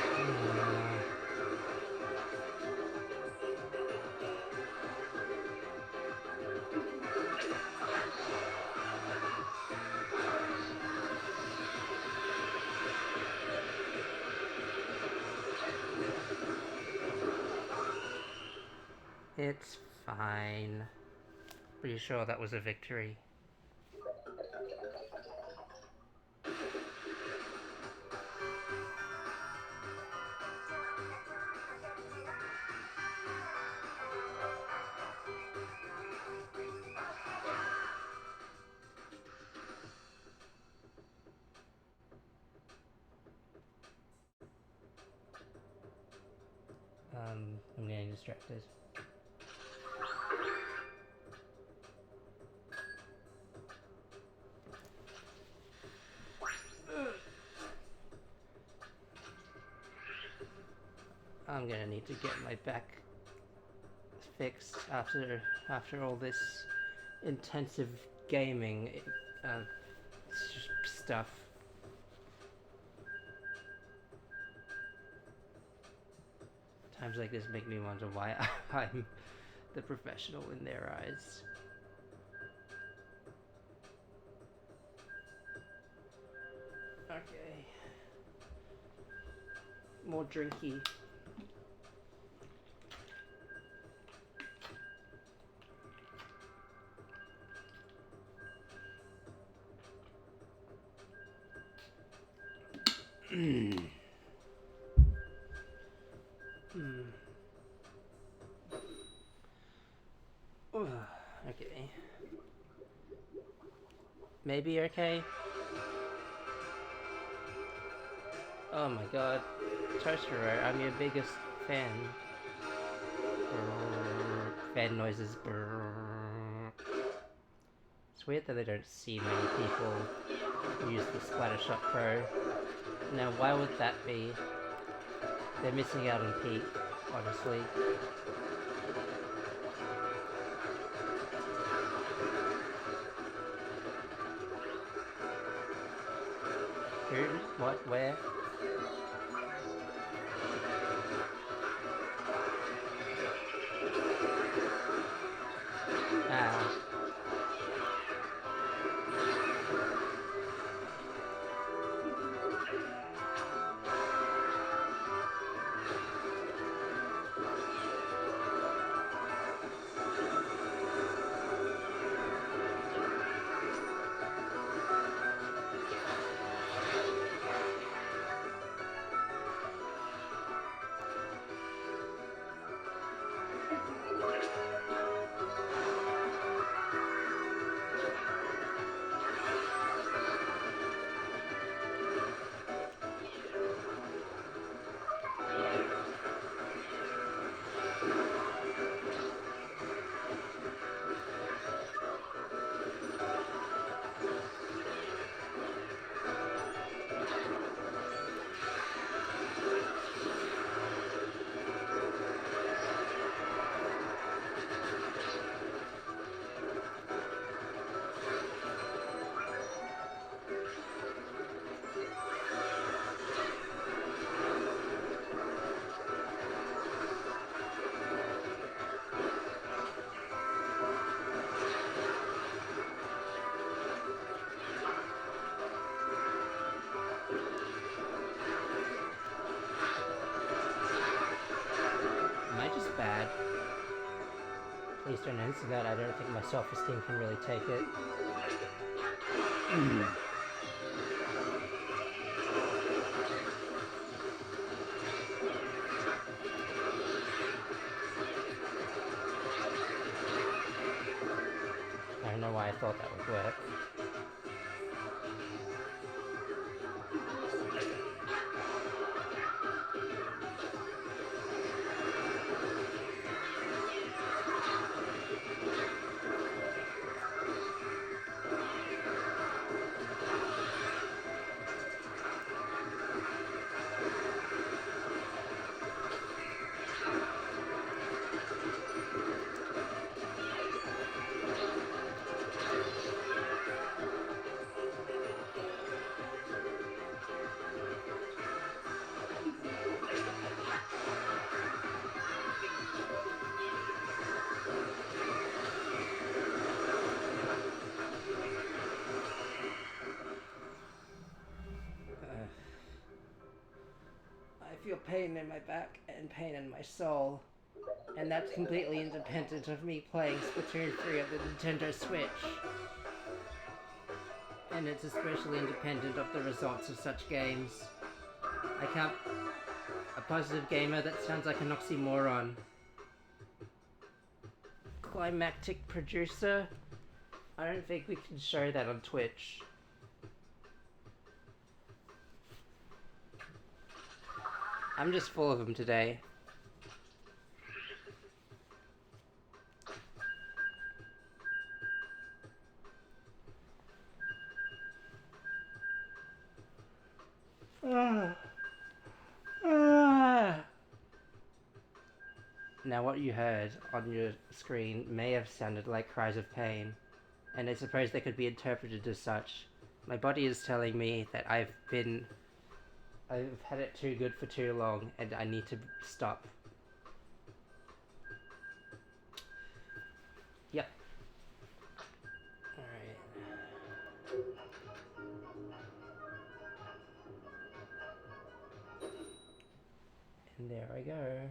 It's fine. Pretty sure that was a victory. I'm getting distracted. I'm gonna need to get my back fixed after all this intensive gaming stuff. Times like this make me wonder why I'm the professional in their eyes. Okay. More drinky. Okay. Maybe okay? Oh my god. Toaster, I'm your biggest fan. Fan noises. It's weird that I don't see many people use the Splattershot Pro. Now, why would that be? They're missing out on peak, honestly. Who? What? Where? Ah. Bad. Please don't answer that. I don't think my self-esteem can really take it. I don't know why I thought that would work. I feel pain in my back and pain in my soul, and that's completely independent of me playing Splatoon 3 on the Nintendo Switch. And it's especially independent of the results of such games. I can't... A positive gamer? That sounds like an oxymoron. Climactic producer? I don't think we can show that on Twitch. I'm just full of them today. Ah. Ah. Now, what you heard on your screen may have sounded like cries of pain, and I suppose they could be interpreted as such. My body is telling me that I've had it too good for too long, and I need to stop. Yep. Alright. And there I go.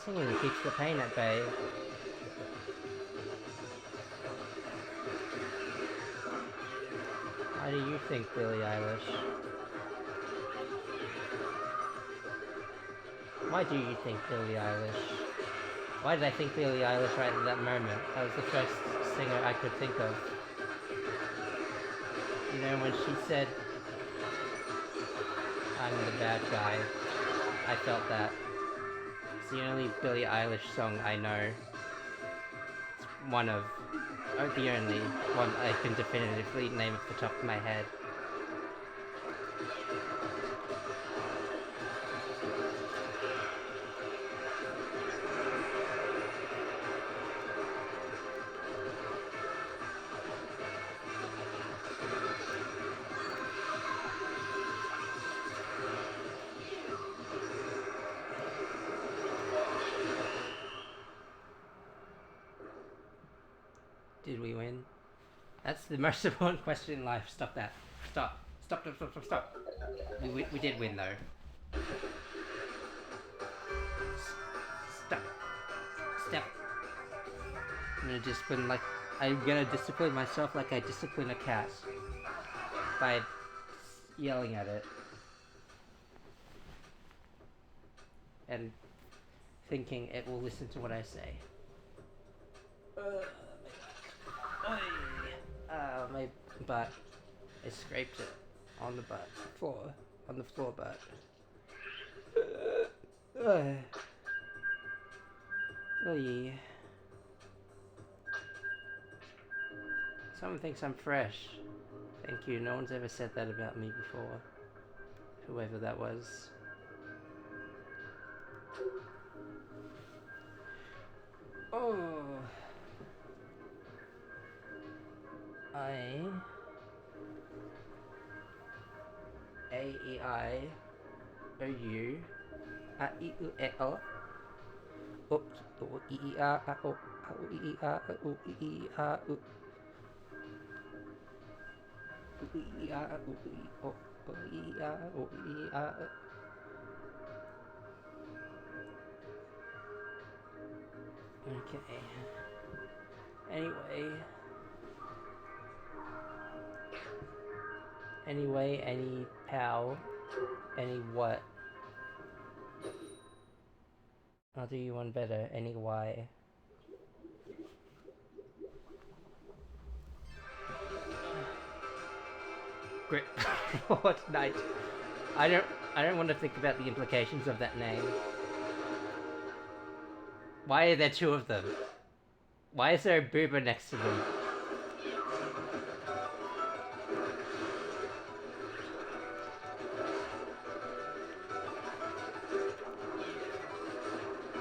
Singing keeps the pain at bay. Why do you think Billie Eilish? Why do you think Billie Eilish? Why did I think Billie Eilish right at that moment? That was the first singer I could think of. You know, when she said, "I'm the bad guy," I felt that. It's the only Billie Eilish song I know. It's one of, or the only one I can definitively name off the top of my head. Did we win? That's the most important question in life. Stop that. Stop. Stop, stop, stop, stop, stop. We did win though. Stop. Stop. I'm gonna discipline myself like I discipline a cat. By yelling at it. And thinking it will listen to what I say. My butt. I scraped it on the floor, butt. Oy. Someone thinks I'm fresh. Thank you. No one's ever said that about me before. Whoever that was. Oh. I A E I O U A I U E O O O I I A O A O I I A O I I A O I A O O I A O I A. Okay. Anyway, any pow, any what? I'll do you one better. Any why? Grip Lord Knight. I don't want to think about the implications of that name. Why are there two of them? Why is there a boober next to them?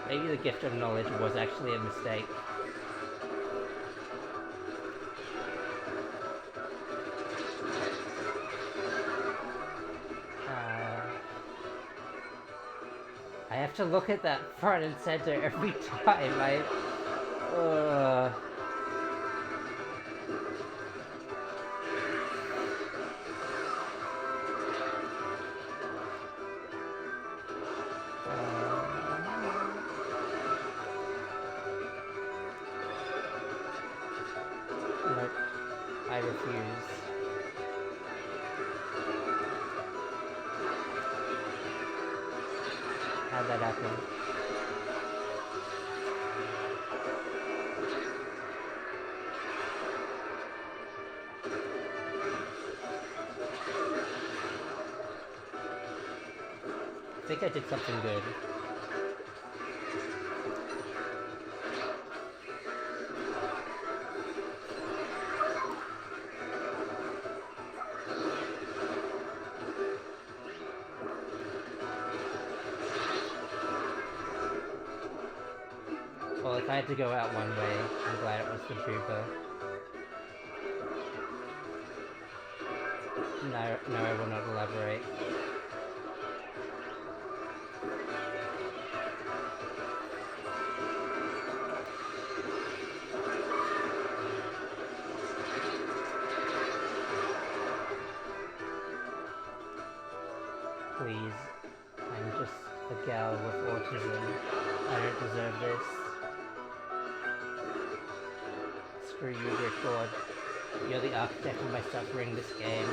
Maybe the gift of knowledge was actually a mistake. I have to look at that front and center every time. Nope. I refuse. How'd that happen? I think I did something good. Well, if I had to go out one way, I'm glad it was the boober. No, I will not elaborate. Please, I'm just a gal with autism. I don't deserve this. Screw you, Ripcord. You're the architect of my suffering this game.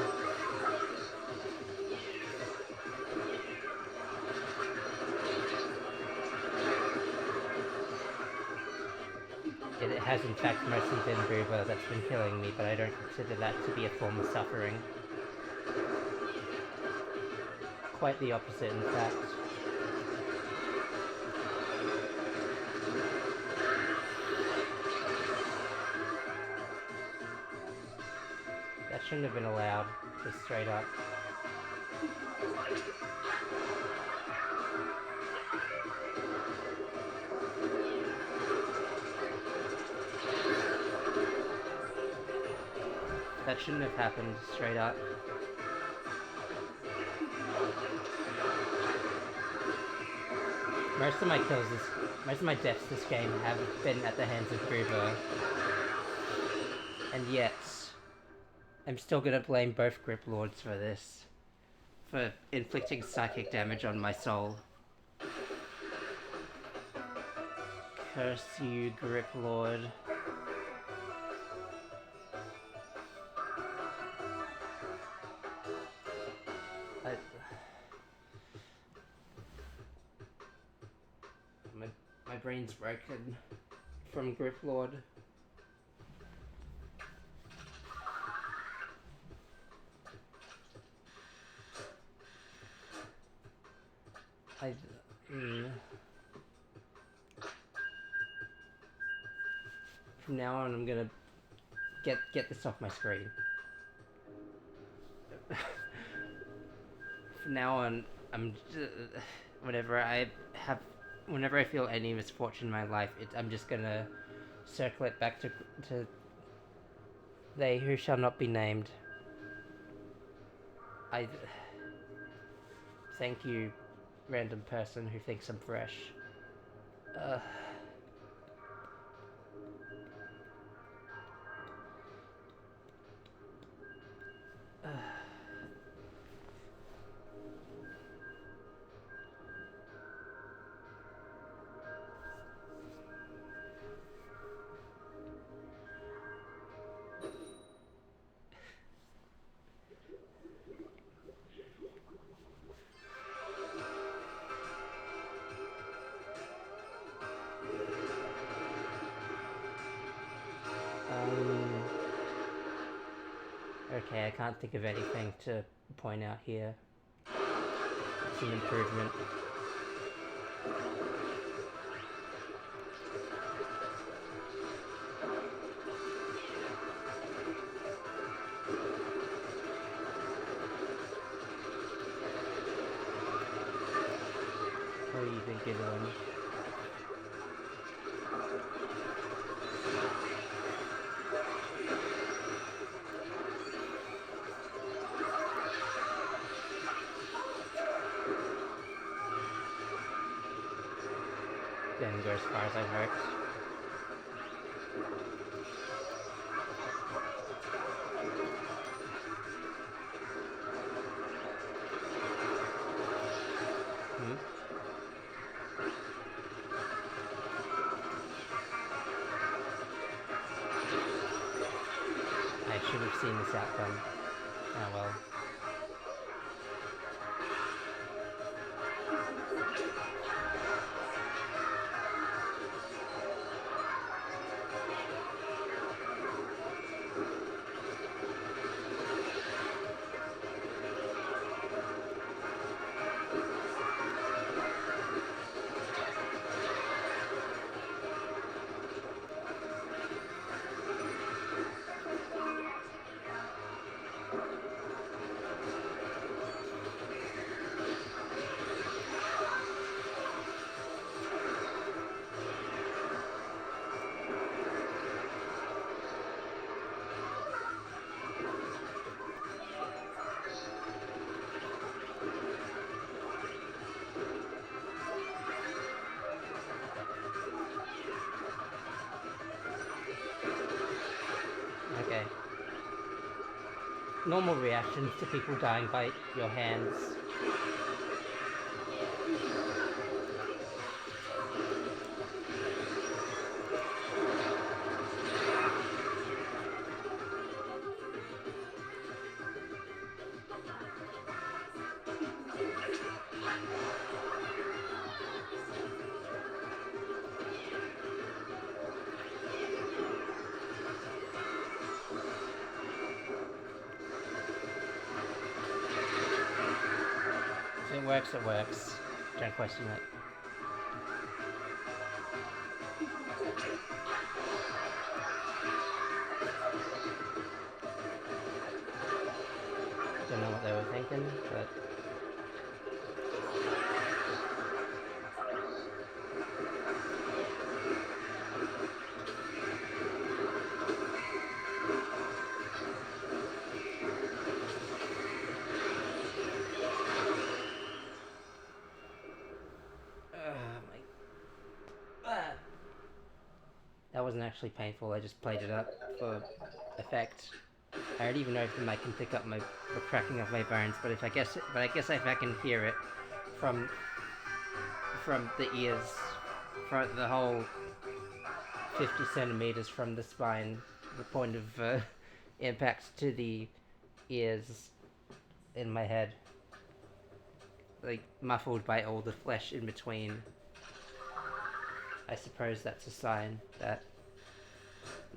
It has in fact mostly been boober that's been killing me, but I don't consider that to be a form of suffering. Quite the opposite, in fact. That shouldn't have been allowed, just straight up. That shouldn't have happened, straight up. Most of my deaths this game have been at the hands of Boober. And yet, I'm still gonna blame both Grip Lords for this. For inflicting psychic damage on my soul. Curse you, Grip Lord. My brain's broken from Grip Lord. From now on, I'm gonna get this off my screen. From now on, whenever I feel any misfortune in my life, I'm just gonna circle it back to They who shall not be named. I thank you, random person who thinks I'm fresh. Uh, uh, okay, I can't think of anything to point out here. It's an improvement. What do you think you're doing? Didn't go as far as I hoped. I should have seen this outcome. Oh well. Okay. Normal reactions to people dying by your hands. If it works, it works. Don't question it. Don't know what they were thinking, but that wasn't actually painful. I just played it up for effect. I don't even know if the mic can pick up the cracking of my bones, but I guess if I can hear it from the ears, from the whole 50 centimeters from the spine, the point of impact to the ears in my head, like muffled by all the flesh in between. I suppose that's a sign that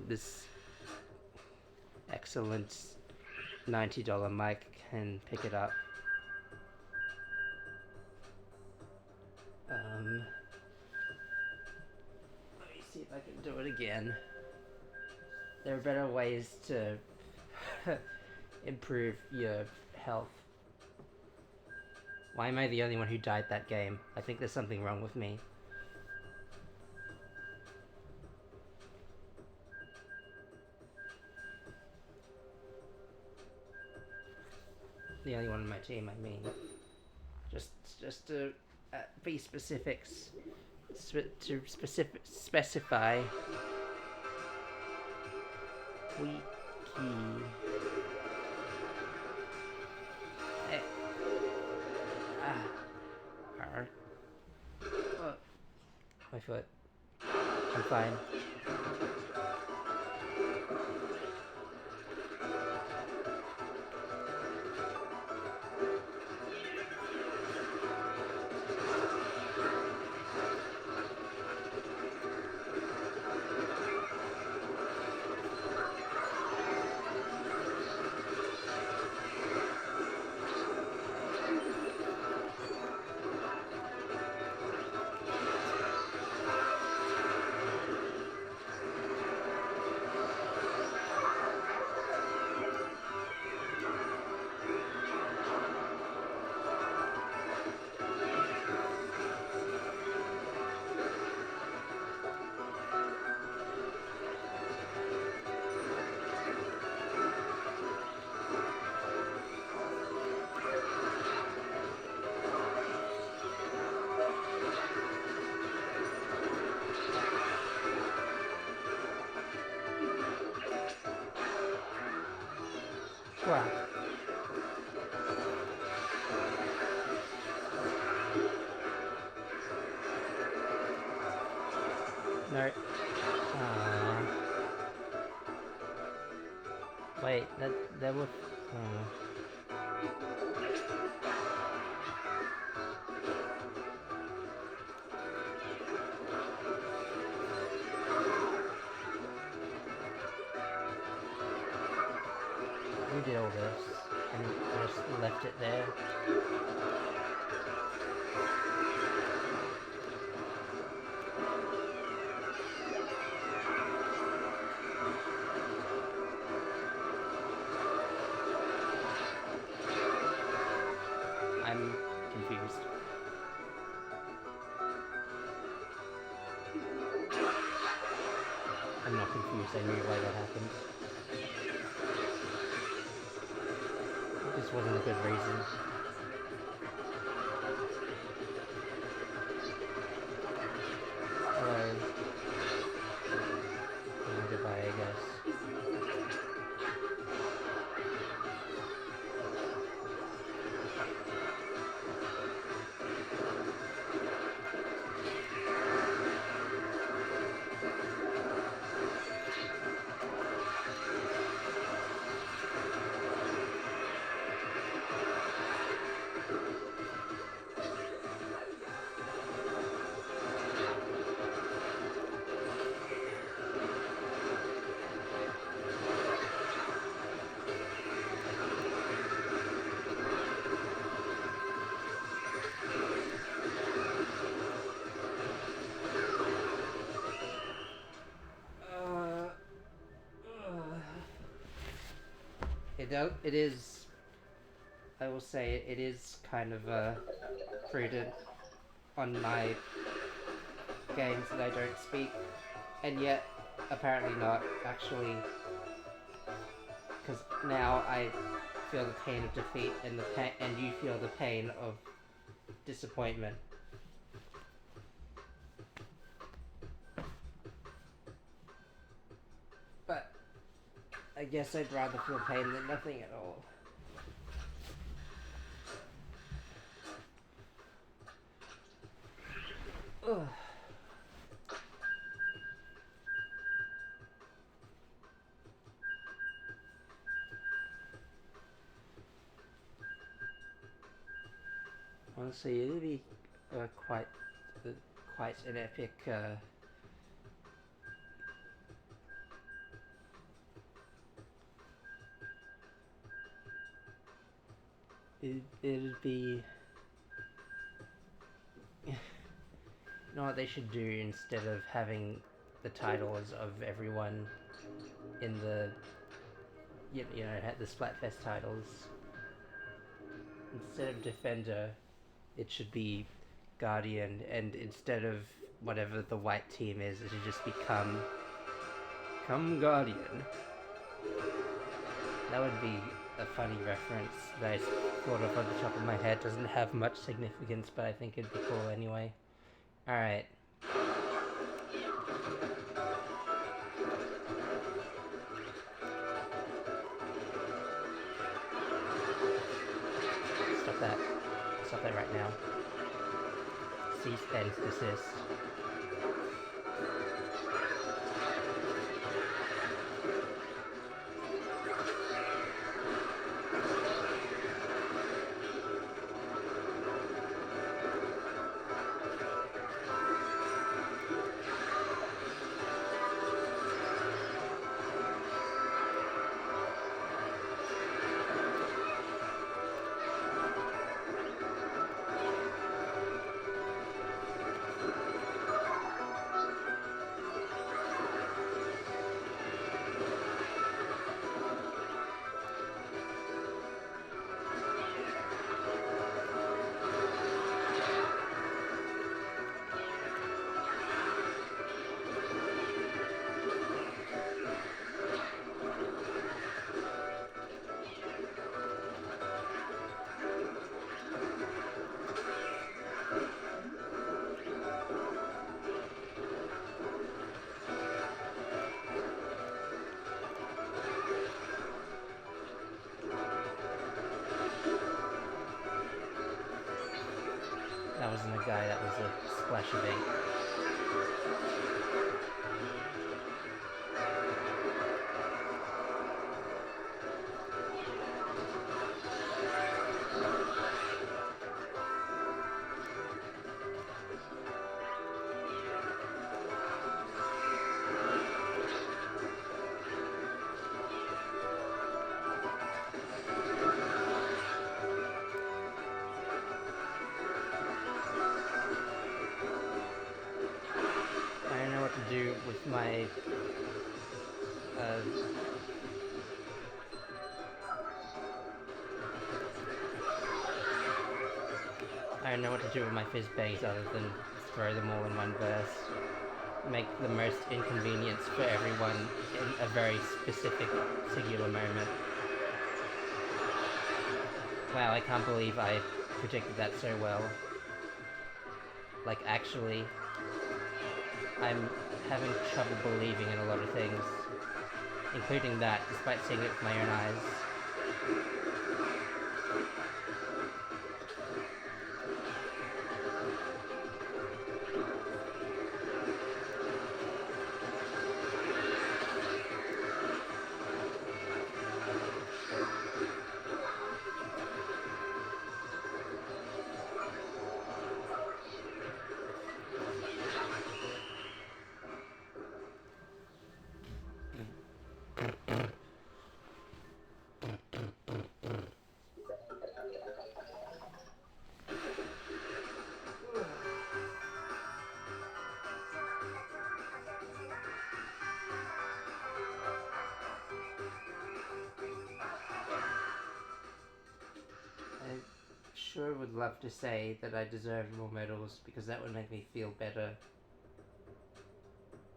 this excellent $90 mic can pick it up. Let me see if I can do it again. There are better ways to improve your health. Why am I the only one who died that game? I think there's something wrong with me. the only one on my team. I mean, just to be specifics, to specify. Wiki. Eh, Arr. Oh, my foot. I'm fine. Wow. No. Wait, that would. We did all this and just left it there. I'm confused. I'm not confused, I knew why that happened. This wasn't a good reason. Hello. Goodbye, I guess. It is, I will say, it is kind of prudent on my games that I don't speak, and yet apparently not, actually, because now I feel the pain of defeat and and you feel the pain of disappointment. But I guess I'd rather feel pain than nothing at all. Ugh. Honestly, it'd be quite an epic. It'd be. You know what they should do instead of having the titles of everyone in the the Splatfest titles. Instead of Defender, it should be Guardian, and instead of whatever the white team is, it should just become Guardian. That would be a funny reference that I thought of on the top of my head. Doesn't have much significance, but I think it'd be cool anyway. Alright. Stop that. Stop that right now. Cease and desist. That wasn't a guy, that was a splash of ink. Do with my I don't know what to do with my fizz bags other than throw them all in one verse. Make the most inconvenience for everyone in a very specific, singular moment. Wow, I can't believe I predicted that so well. Like, actually, I'm having trouble believing in a lot of things, including that, despite seeing it with my own eyes. Sure would love to say that I deserved more medals because that would make me feel better.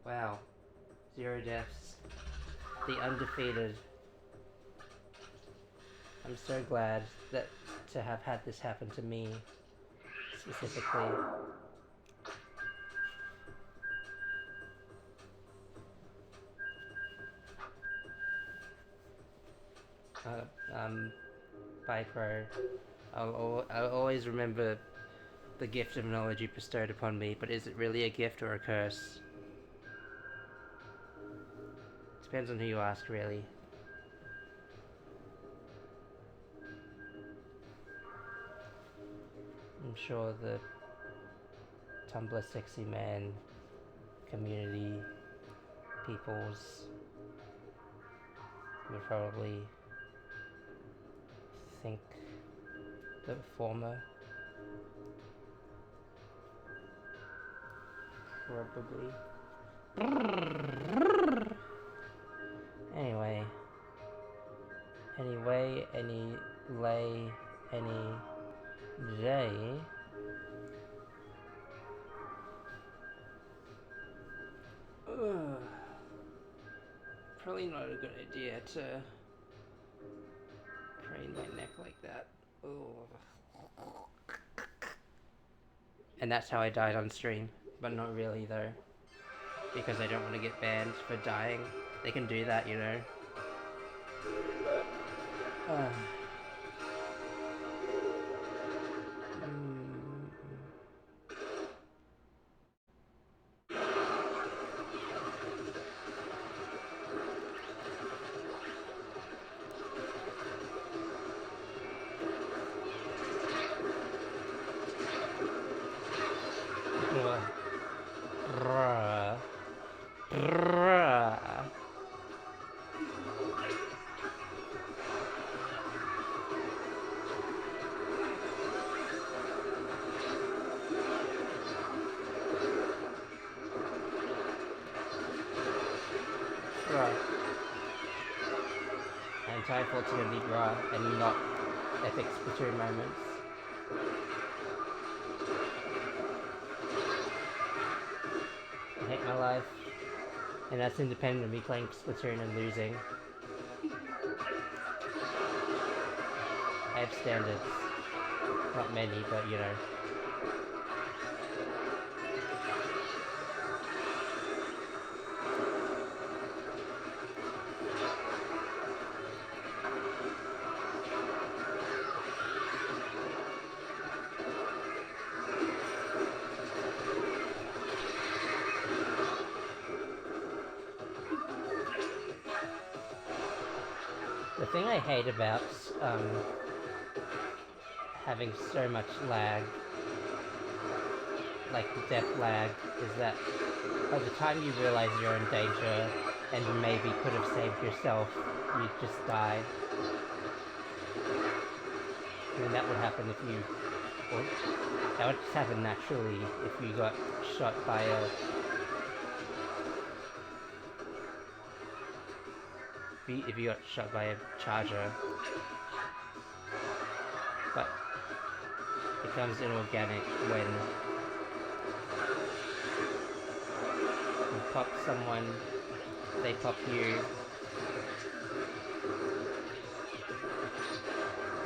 Wow. 0 deaths. The undefeated. I'm so glad that to have had this happen to me specifically. Bye, Pro. I'll always remember the gift of knowledge you bestowed upon me, but is it really a gift or a curse? Depends on who you ask, really. I'm sure the Tumblr sexy man community peoples would probably think the former. Probably. Anyway, any day. Probably not a good idea to strain my neck like that. Ooh. And that's how I died on stream. But not really, though. Because I don't want to get banned for dying. They can do that, you know. My entire fault's gonna be raw and not epic Splatoon moments. I hate my life. And that's independent of me playing Splatoon and losing. I have standards. Not many, but you know. The thing I hate about having so much lag, like death lag, is that by the time you realize you're in danger and you maybe could have saved yourself, you just die. And that would happen if you... Well, that would just happen naturally if you got shot by a... If you got shot by a charger. But it becomes inorganic when you pop someone, they pop you,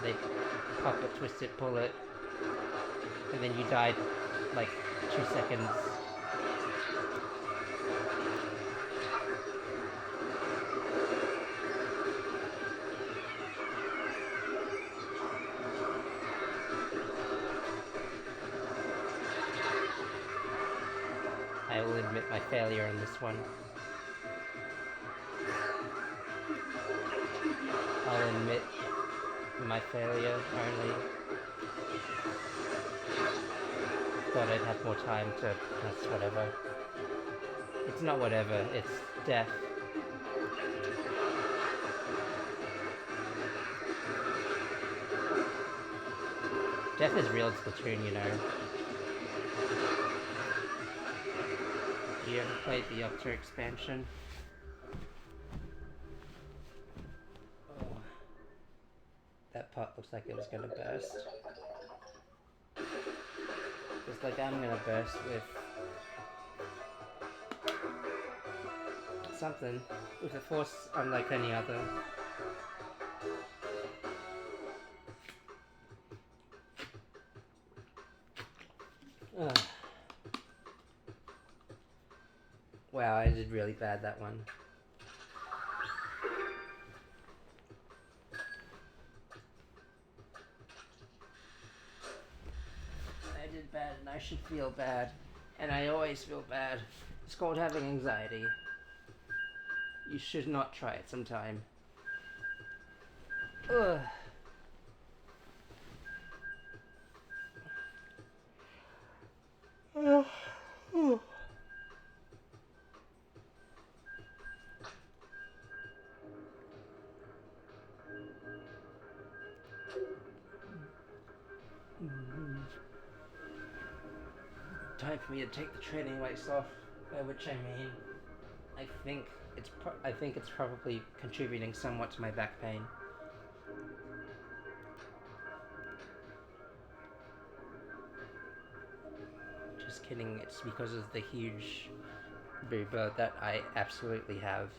they pop it, twist it, pull it, and then you died like 2 seconds. I will admit my failure on this one. I'll admit my failure only. Thought I'd have more time to... That's whatever. It's not whatever, it's death. Death is real Splatoon, you know. You ever played the Octa expansion? Oh. That pot looks like it was gonna burst. Looks like I'm gonna burst with something. With a force unlike any other. Ugh. Wow, I did really bad that one. I did bad and I should feel bad. And I always feel bad. It's called having anxiety. You should not try it sometime. Ugh. Time for me to take the training lights off, by which I mean, I think it's probably contributing somewhat to my back pain. Just kidding, it's because of the huge booba that I absolutely have.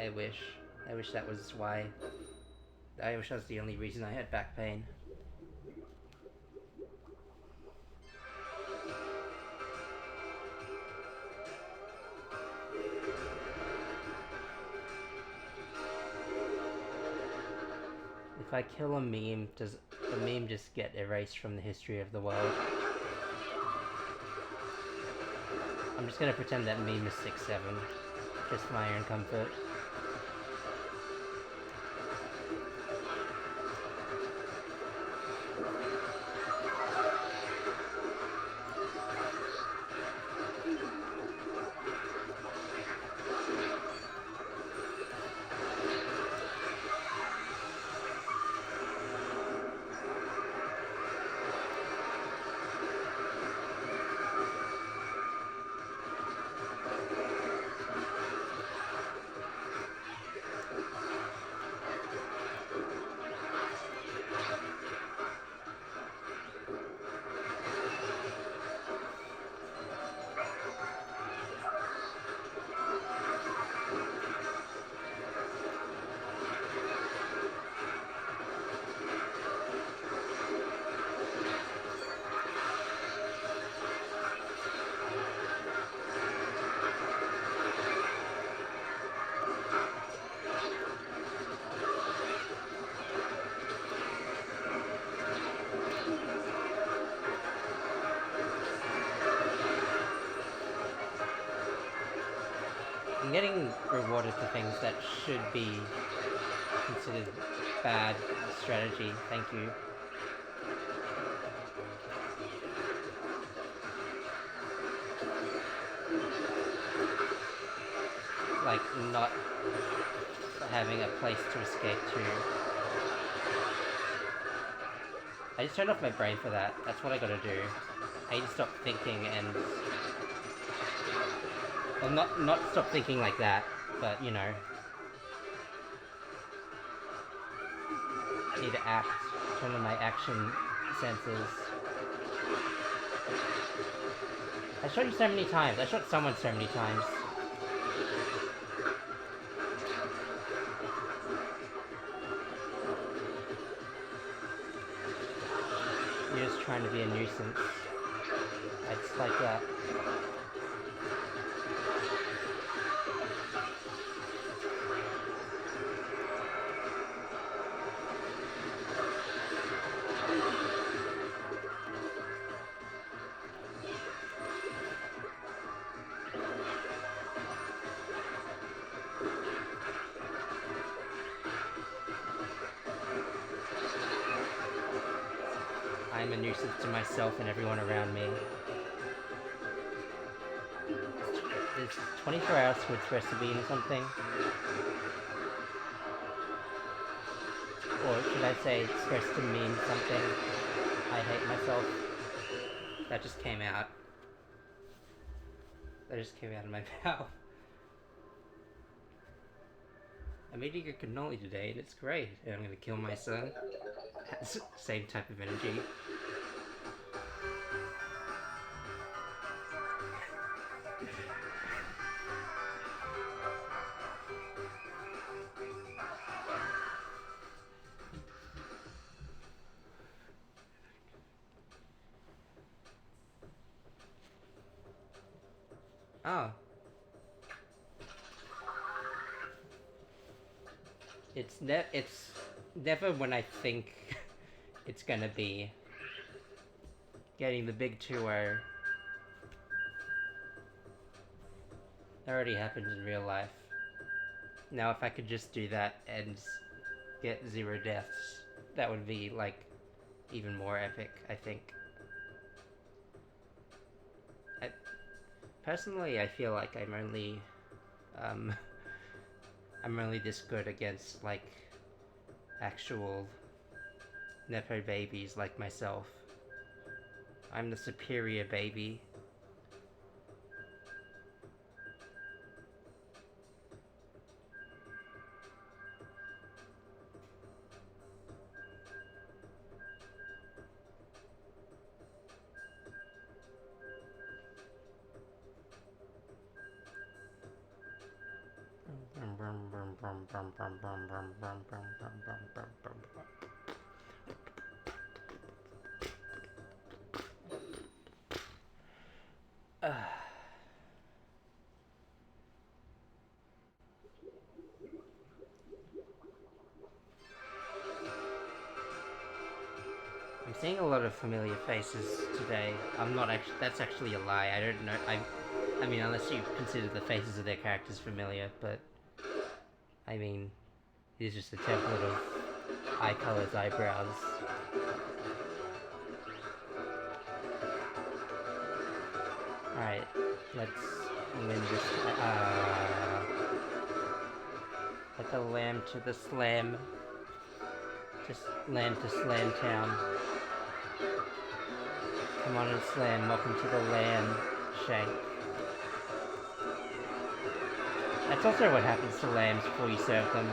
I wish that was why. I wish that was the only reason I had back pain. If I kill a meme, does the meme just get erased from the history of the world? I'm just gonna pretend that meme is 6'7", just for my own comfort. I'm getting rewarded for things that should be considered bad strategy. Thank you. Like, not having a place to escape to. I just turned off my brain for that. That's what I gotta do. I need to stop thinking and... Well, not stop thinking like that, but, you know. I need to act. Turn on my action senses. I shot you so many times. I shot someone so many times. You're just trying to be a nuisance. I just like that. I'm a nuisance to myself and everyone around me. Is 24 hours Squid supposed to be in something? Or should I say it's supposed to mean something? I hate myself. That just came out. That just came out of my mouth. I'm eating a cannoli today and it's great. And I'm gonna kill my son. Same type of energy. Oh. It's never when I think it's gonna be getting the big 2-0. That already happened in real life. Now if I could just do that and get 0 deaths, that would be like even more epic, I think. Personally, I feel like I'm only this good against like actual Nepo babies like myself. I'm the superior baby. seeing a lot of familiar faces today. I'm not actually. That's actually a lie. I don't know. I mean, unless you consider the faces of their characters familiar, but I mean, it is just a template of eye colors, eyebrows. Alright, let's win this. Like a lamb to the slam. Just lamb to Slam Town. Come on and slam. Welcome to the lamb shank. That's also what happens to lambs before you serve them.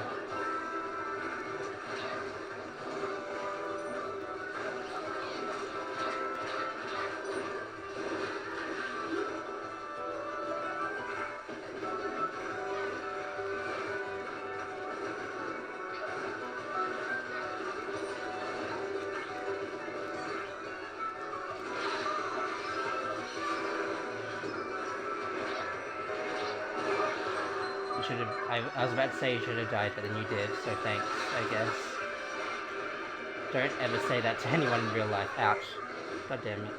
I was about to say you should have died, but then you did, so thanks, I guess. Don't ever say that to anyone in real life. Ouch. God damn it.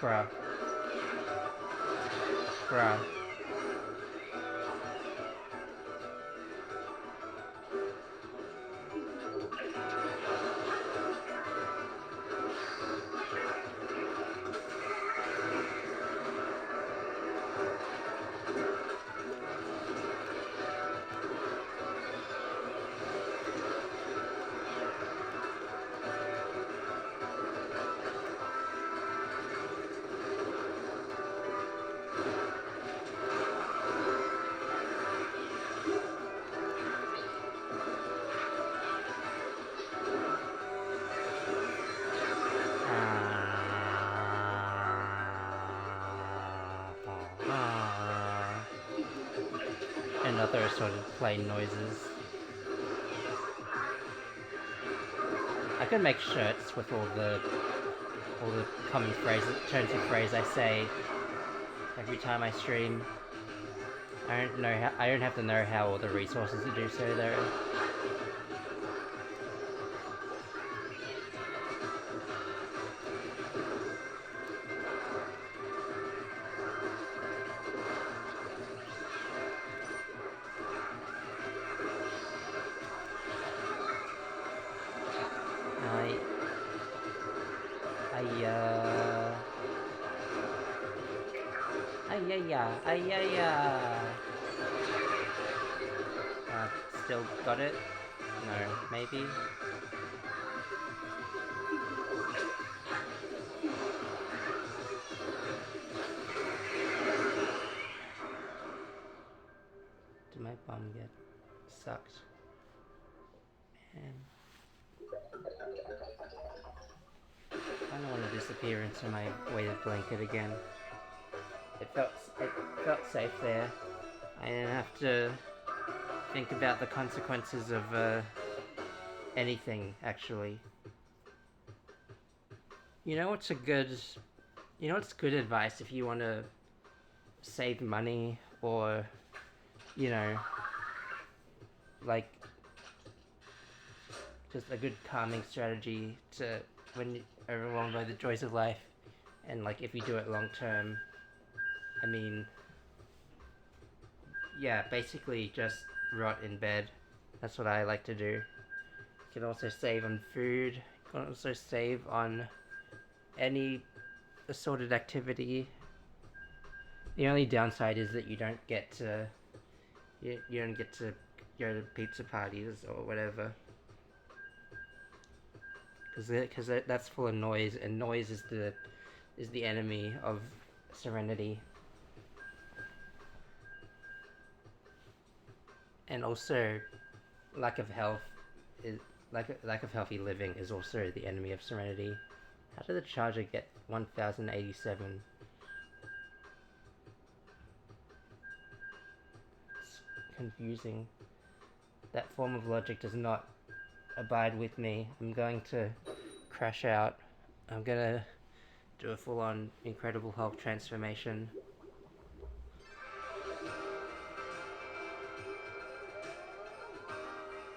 Bruh. Bruh. And other assorted plain noises. I could make shirts with all the common phrases, turns of phrase I say every time I stream. I don't have the know-how or the resources to do so though. Still got it? No, maybe? Did my bomb get sucked? Man. I don't want to disappear into my weighted blanket again. It felt safe there. I didn't have to think about the consequences of anything, actually. You know what's good advice if you want to save money or, you know, like, just a good calming strategy to when you're overwhelmed by the joys of life, and like if you do it long term, I mean, yeah, basically just rot in bed. That's what I like to do. You can also save on food. You can also save on any assorted activity. The only downside is that you don't get to go to pizza parties or whatever, because that's full of noise, and noise is the enemy of serenity. And also, lack of healthy living is also the enemy of serenity. How did the charger get 1087? It's confusing. That form of logic does not abide with me. I'm going to crash out. I'm gonna do a full-on Incredible Hulk transformation.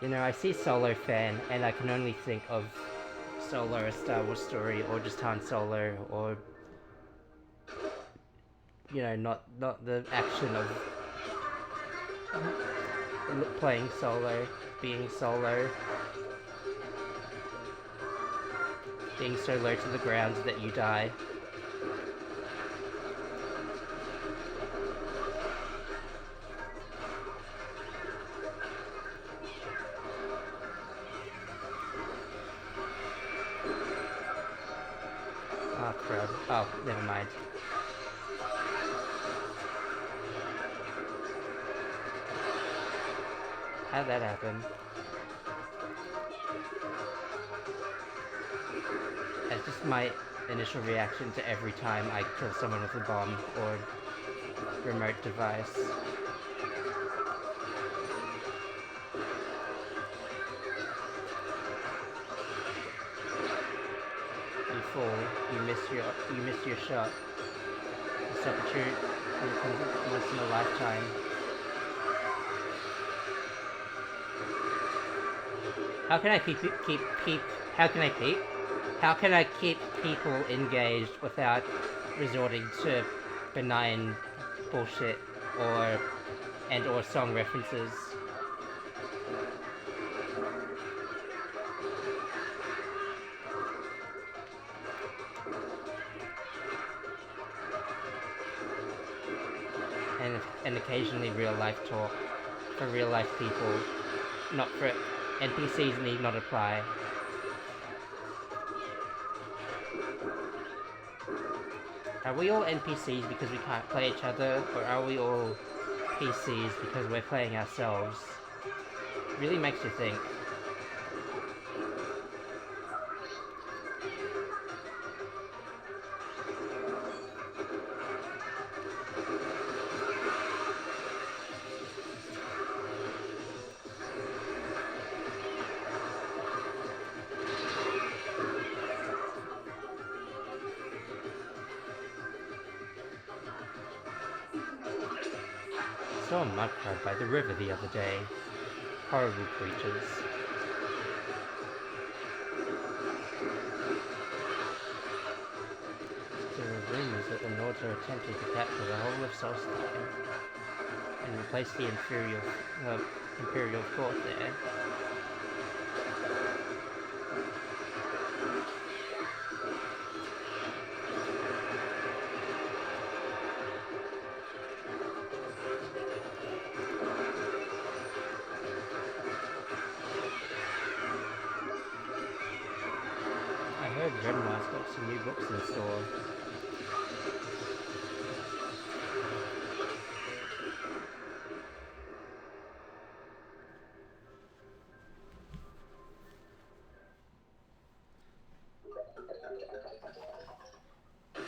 You know, I see Solo fan, and I can only think of Solo, a Star Wars story, or just Han Solo, or you know, not the action of playing solo, being solo, being so low to the ground that you die. Oh crud. Oh, never mind. How'd that happen? That's just my initial reaction to every time I kill someone with a bomb or remote device. You fall, you miss your shot. This opportunity comes once in a lifetime. How can I keep people engaged without resorting to benign bullshit or song references? And occasionally real life talk for real life people, not for NPCs need not apply. Are we all NPCs because we can't play each other, or are we all PCs because we're playing ourselves? It really makes you think. I saw a mud crab by the river the other day. Horrible creatures. There are rumors that the Nords are attempting to capture the whole of Solstheim and replace the Imperial Court there. I heard Redmar's got some new books in store.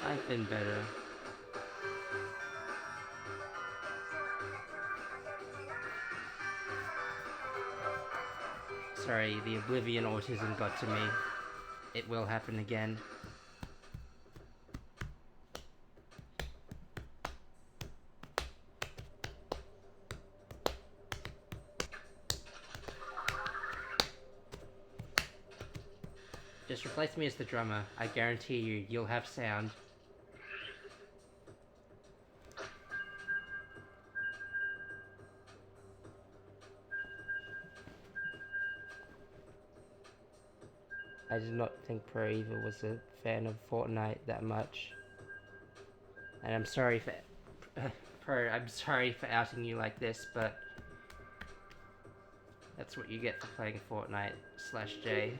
I've been better. Sorry, the Oblivion autism got to me. It will happen again. Just replace me as the drummer. I guarantee you, you'll have sound. I did not think Pro Eva was a fan of Fortnite that much. And I'm sorry for... I'm sorry for outing you like this, but... that's what you get for playing Fortnite/J.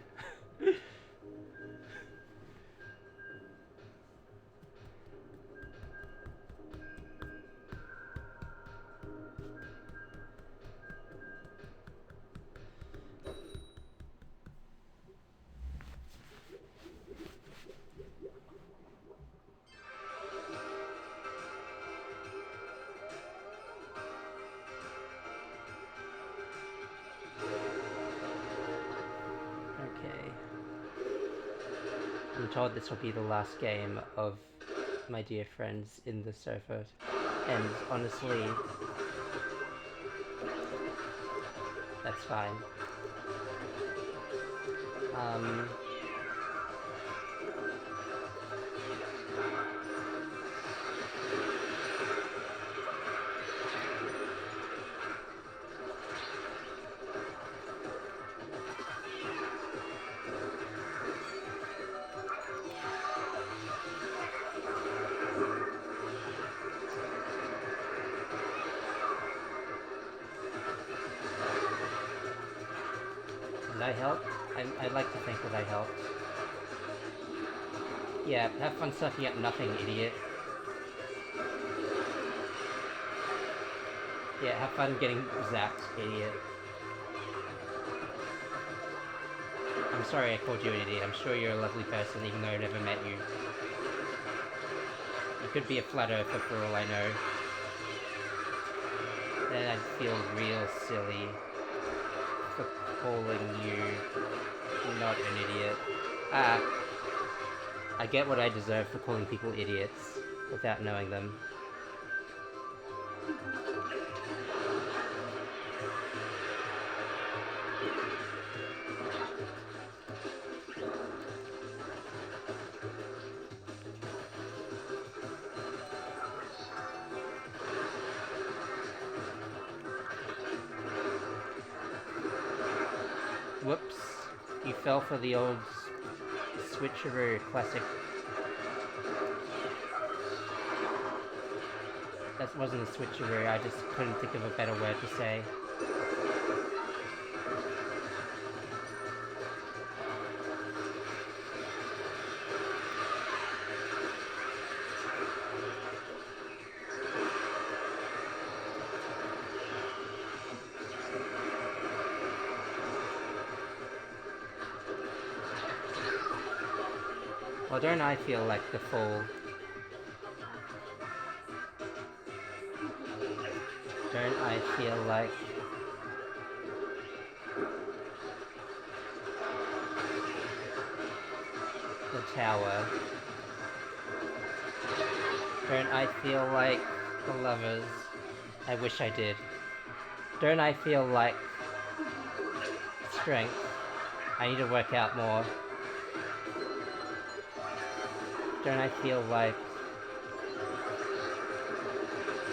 I'm told this will be the last game of my dear friends in the sofa, and honestly, that's fine. Um, did I help? I'd like to think that I helped. Yeah, have fun sucking up nothing, idiot. Yeah, have fun getting zapped, idiot. I'm sorry I called you an idiot. I'm sure you're a lovely person, even though I never met you. You could be a flat earther for all I know. Then I'd feel real silly for calling you not an idiot. I get what I deserve for calling people idiots without knowing them. Whoops. You fell for the old switcheroo classic. That wasn't a switcheroo, I just couldn't think of a better word to say. Well, don't I feel like the fool? Don't I feel like the tower? Don't I feel like the lovers? I wish I did. Don't I feel like strength? I need to work out more. Don't I feel like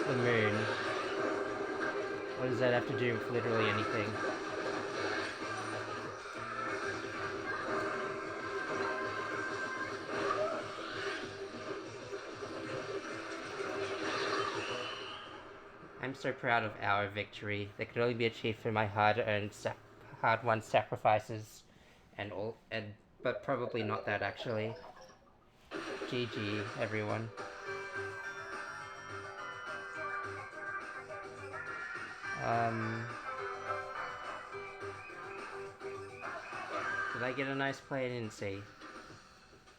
the moon? What does that have to do with literally anything? I'm so proud of our victory. That could only be achieved through my hard-earned, hard-won sacrifices, but probably not that actually. GG, everyone. Did I get a nice play? I didn't see.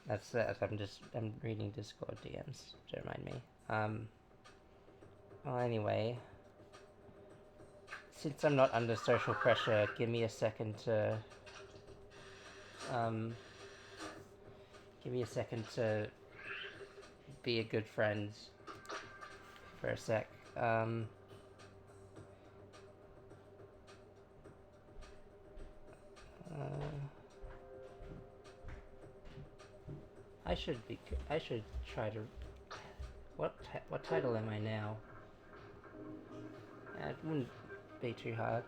That's that. I'm reading Discord DMs. Don't mind me. Well, anyway. Since I'm not under social pressure, give me a second to... Give me a second to be a good friend for a sec. I should try to... What title am I now? It wouldn't be too hard.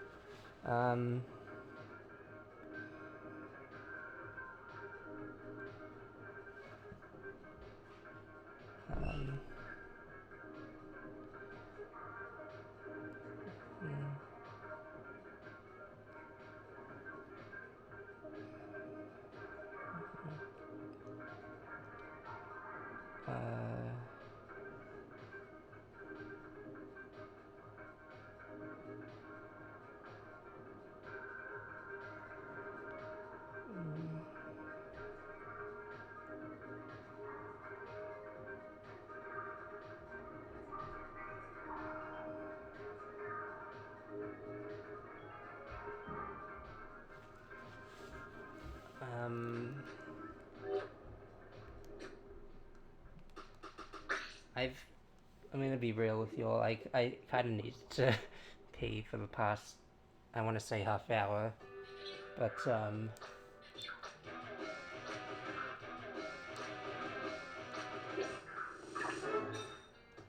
I'm gonna be real with you all. I kind of needed to pee for the past, I want to say half hour, but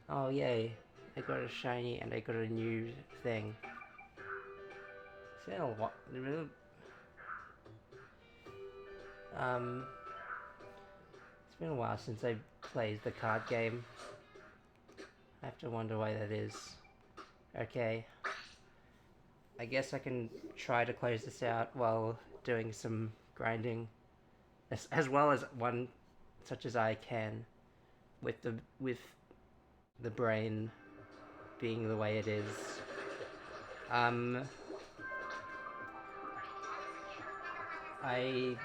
Oh yay! I got a shiny and I got a new thing. It's been a while. Um, it's been a while since I played the card game. I have to wonder why that is. Okay, I guess I can try to close this out while doing some grinding, as well as one such as I can, with the brain being the way it is. Um, I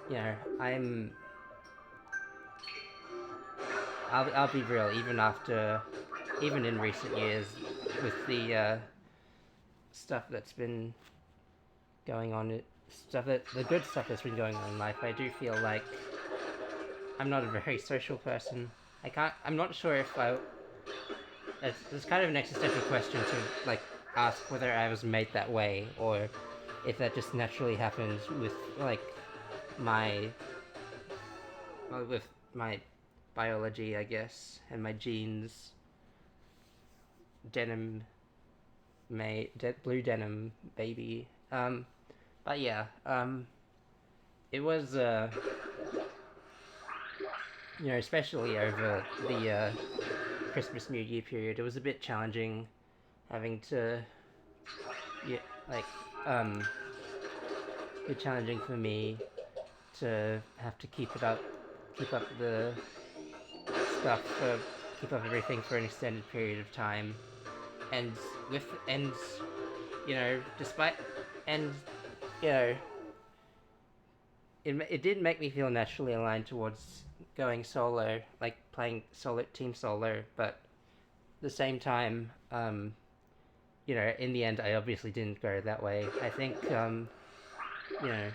you know, I'll be real. Even in recent years, with the stuff that's been going on, the good stuff that's been going on in life, I do feel like I'm not a very social person. I'm not sure if I. It's kind of an existential question to like ask whether I was made that way or if that just naturally happens with like my with my biology, I guess, and my genes. Denim, blue denim baby. But yeah, it was especially over the Christmas New Year period, it was a bit challenging having to, yeah, like, a bit challenging for me to have to keep up the stuff, keep up everything for an extended period of time, and with and despite and you know it did make me feel naturally aligned towards going solo, like playing team solo, but at the same time, in the end, I obviously didn't go that way. I think, you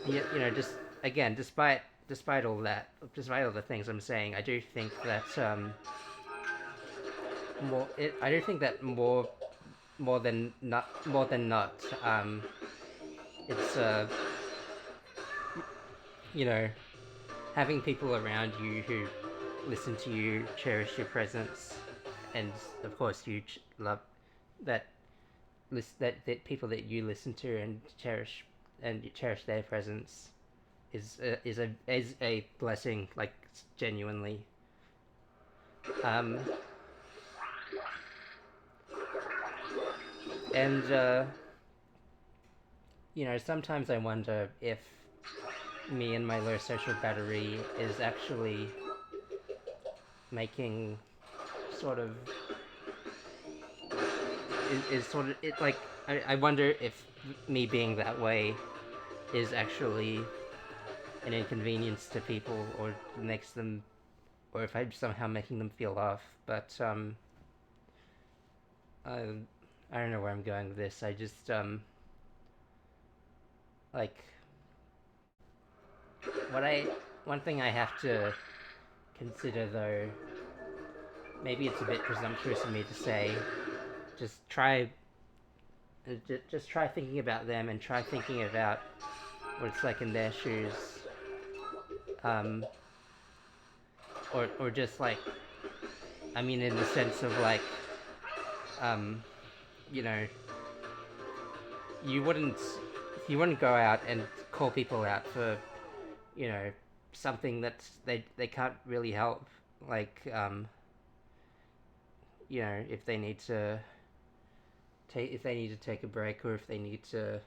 know, just again, despite all the things I'm saying, I do think that I do think that more than not, it's you know, having people around you who listen to you, cherish your presence, and of course you love that that people that you listen to and you cherish their presence is a blessing, like genuinely. Um, and sometimes I wonder if me and my low social battery is actually making sort of is sort of it like I wonder if me being that way is actually an inconvenience to people or makes them or if I'm somehow making them feel off. But I, I don't know where I'm going with this. I just like what I one thing I have to consider though, maybe it's a bit presumptuous of me to say, just try just try thinking about them and try thinking about what it's like in their shoes, um, or just like I mean in the sense of like um, you know you wouldn't go out and call people out for something that they can't really help, like if they need to take a break, or if they need to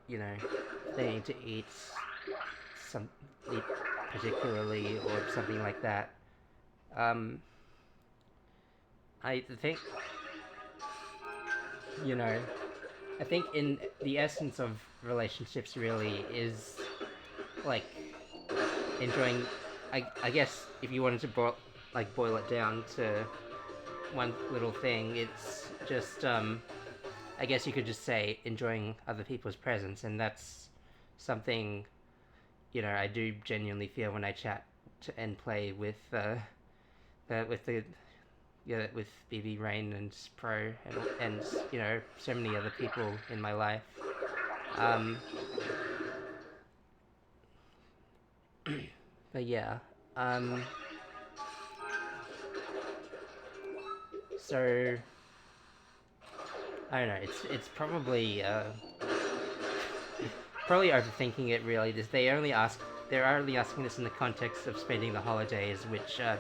if they need to some eat particularly or something like that. um I think you know I think in the essence of relationships really is like enjoying. I guess if you wanted to boil it down to one little thing, it's just I guess you could just say enjoying other people's presence, and that's something I do genuinely feel when I chat and play with with the with BB Rain and Pro and so many other people in my life. Um, But yeah, um, so I don't know. It's probably overthinking it. Really, they're only asking this in the context of spending the holidays, which are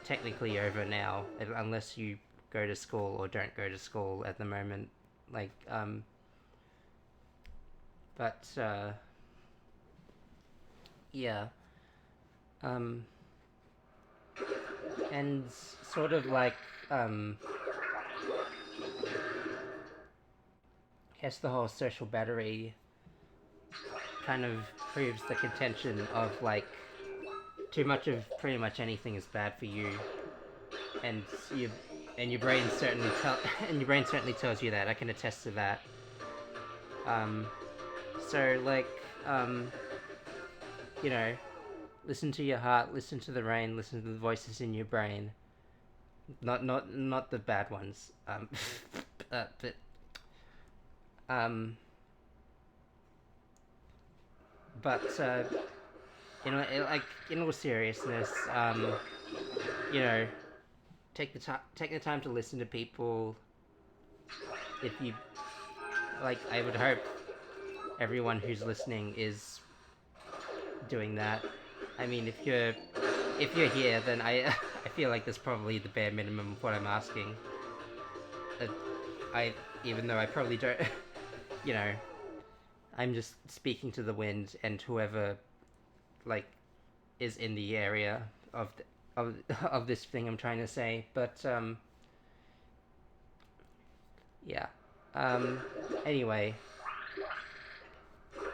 technically over now, unless you go to school or don't go to school at the moment. Like, but yeah, um, and sort of like I guess the whole social battery kind of proves the contention of like too much of pretty much anything is bad for you, and you and your brain certainly and your brain certainly tells you that. I can attest to that. Um, so like um, you know, listen to your heart, listen to the rain, listen to the voices in your brain. Not the bad ones. But um, but like in all seriousness, you know, take the time to listen to people. If you like, I would hope everyone who's listening is doing that. I mean, if you're here, then I feel like that's probably the bare minimum of what I'm asking. Uh, I Even though I probably don't, you know, I'm just speaking to the wind and whoever like is in the area of of this thing I'm trying to say. But yeah. Anyway,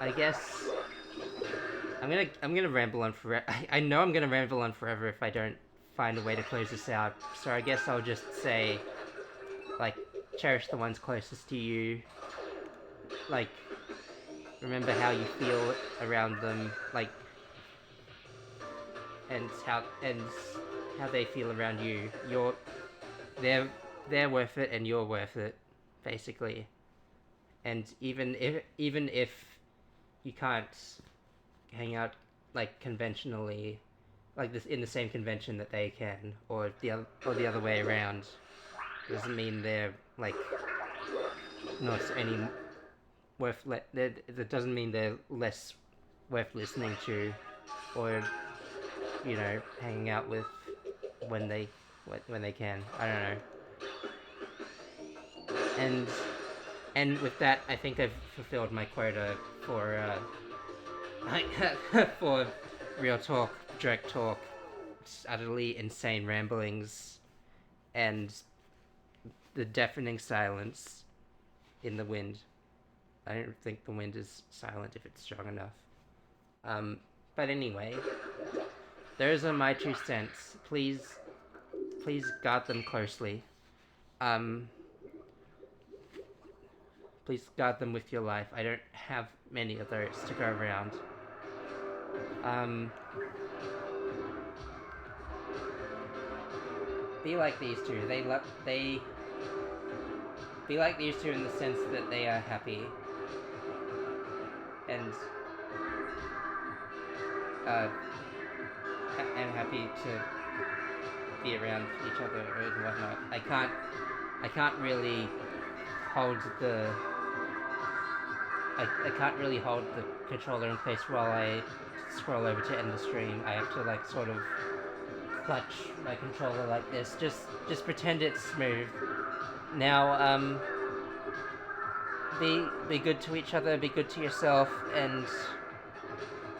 I guess I'm gonna ramble on forever. I know I'm gonna ramble on forever if I don't find a way to close this out. So I guess I'll just say, like, cherish the ones closest to you. Like, remember how you feel around them. Like, and how they feel around you. They're they're worth it, and you're worth it, basically. And even if you can't hang out like conventionally, like this in the same convention that they can, or the other way around, doesn't mean they're like not any that doesn't mean they're less worth listening to, or hanging out with when they when they can. I don't know. And with that, I think I've fulfilled my quota for for real talk, direct talk, utterly insane ramblings, and the deafening silence in the wind. I don't think the wind is silent if it's strong enough. But anyway, those are my 2 cents. Please guard them closely. Please guard them with your life. I don't have many of those to go around. Be like these two. They be like these two in the sense that they are happy and and happy to be around each other and whatnot. I can't really hold the I can't really hold the controller in place while I scroll over to end the stream. I have to like sort of clutch my controller like this. Just pretend it's smooth. Now, be good to each other, be good to yourself, and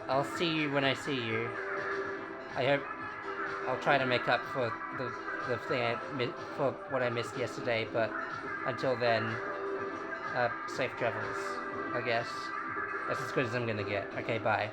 I'll see you when I see you. I hope I'll try to make up for the thing for what I missed yesterday, but until then, safe travels, I guess. That's as good as I'm gonna get. Okay, bye.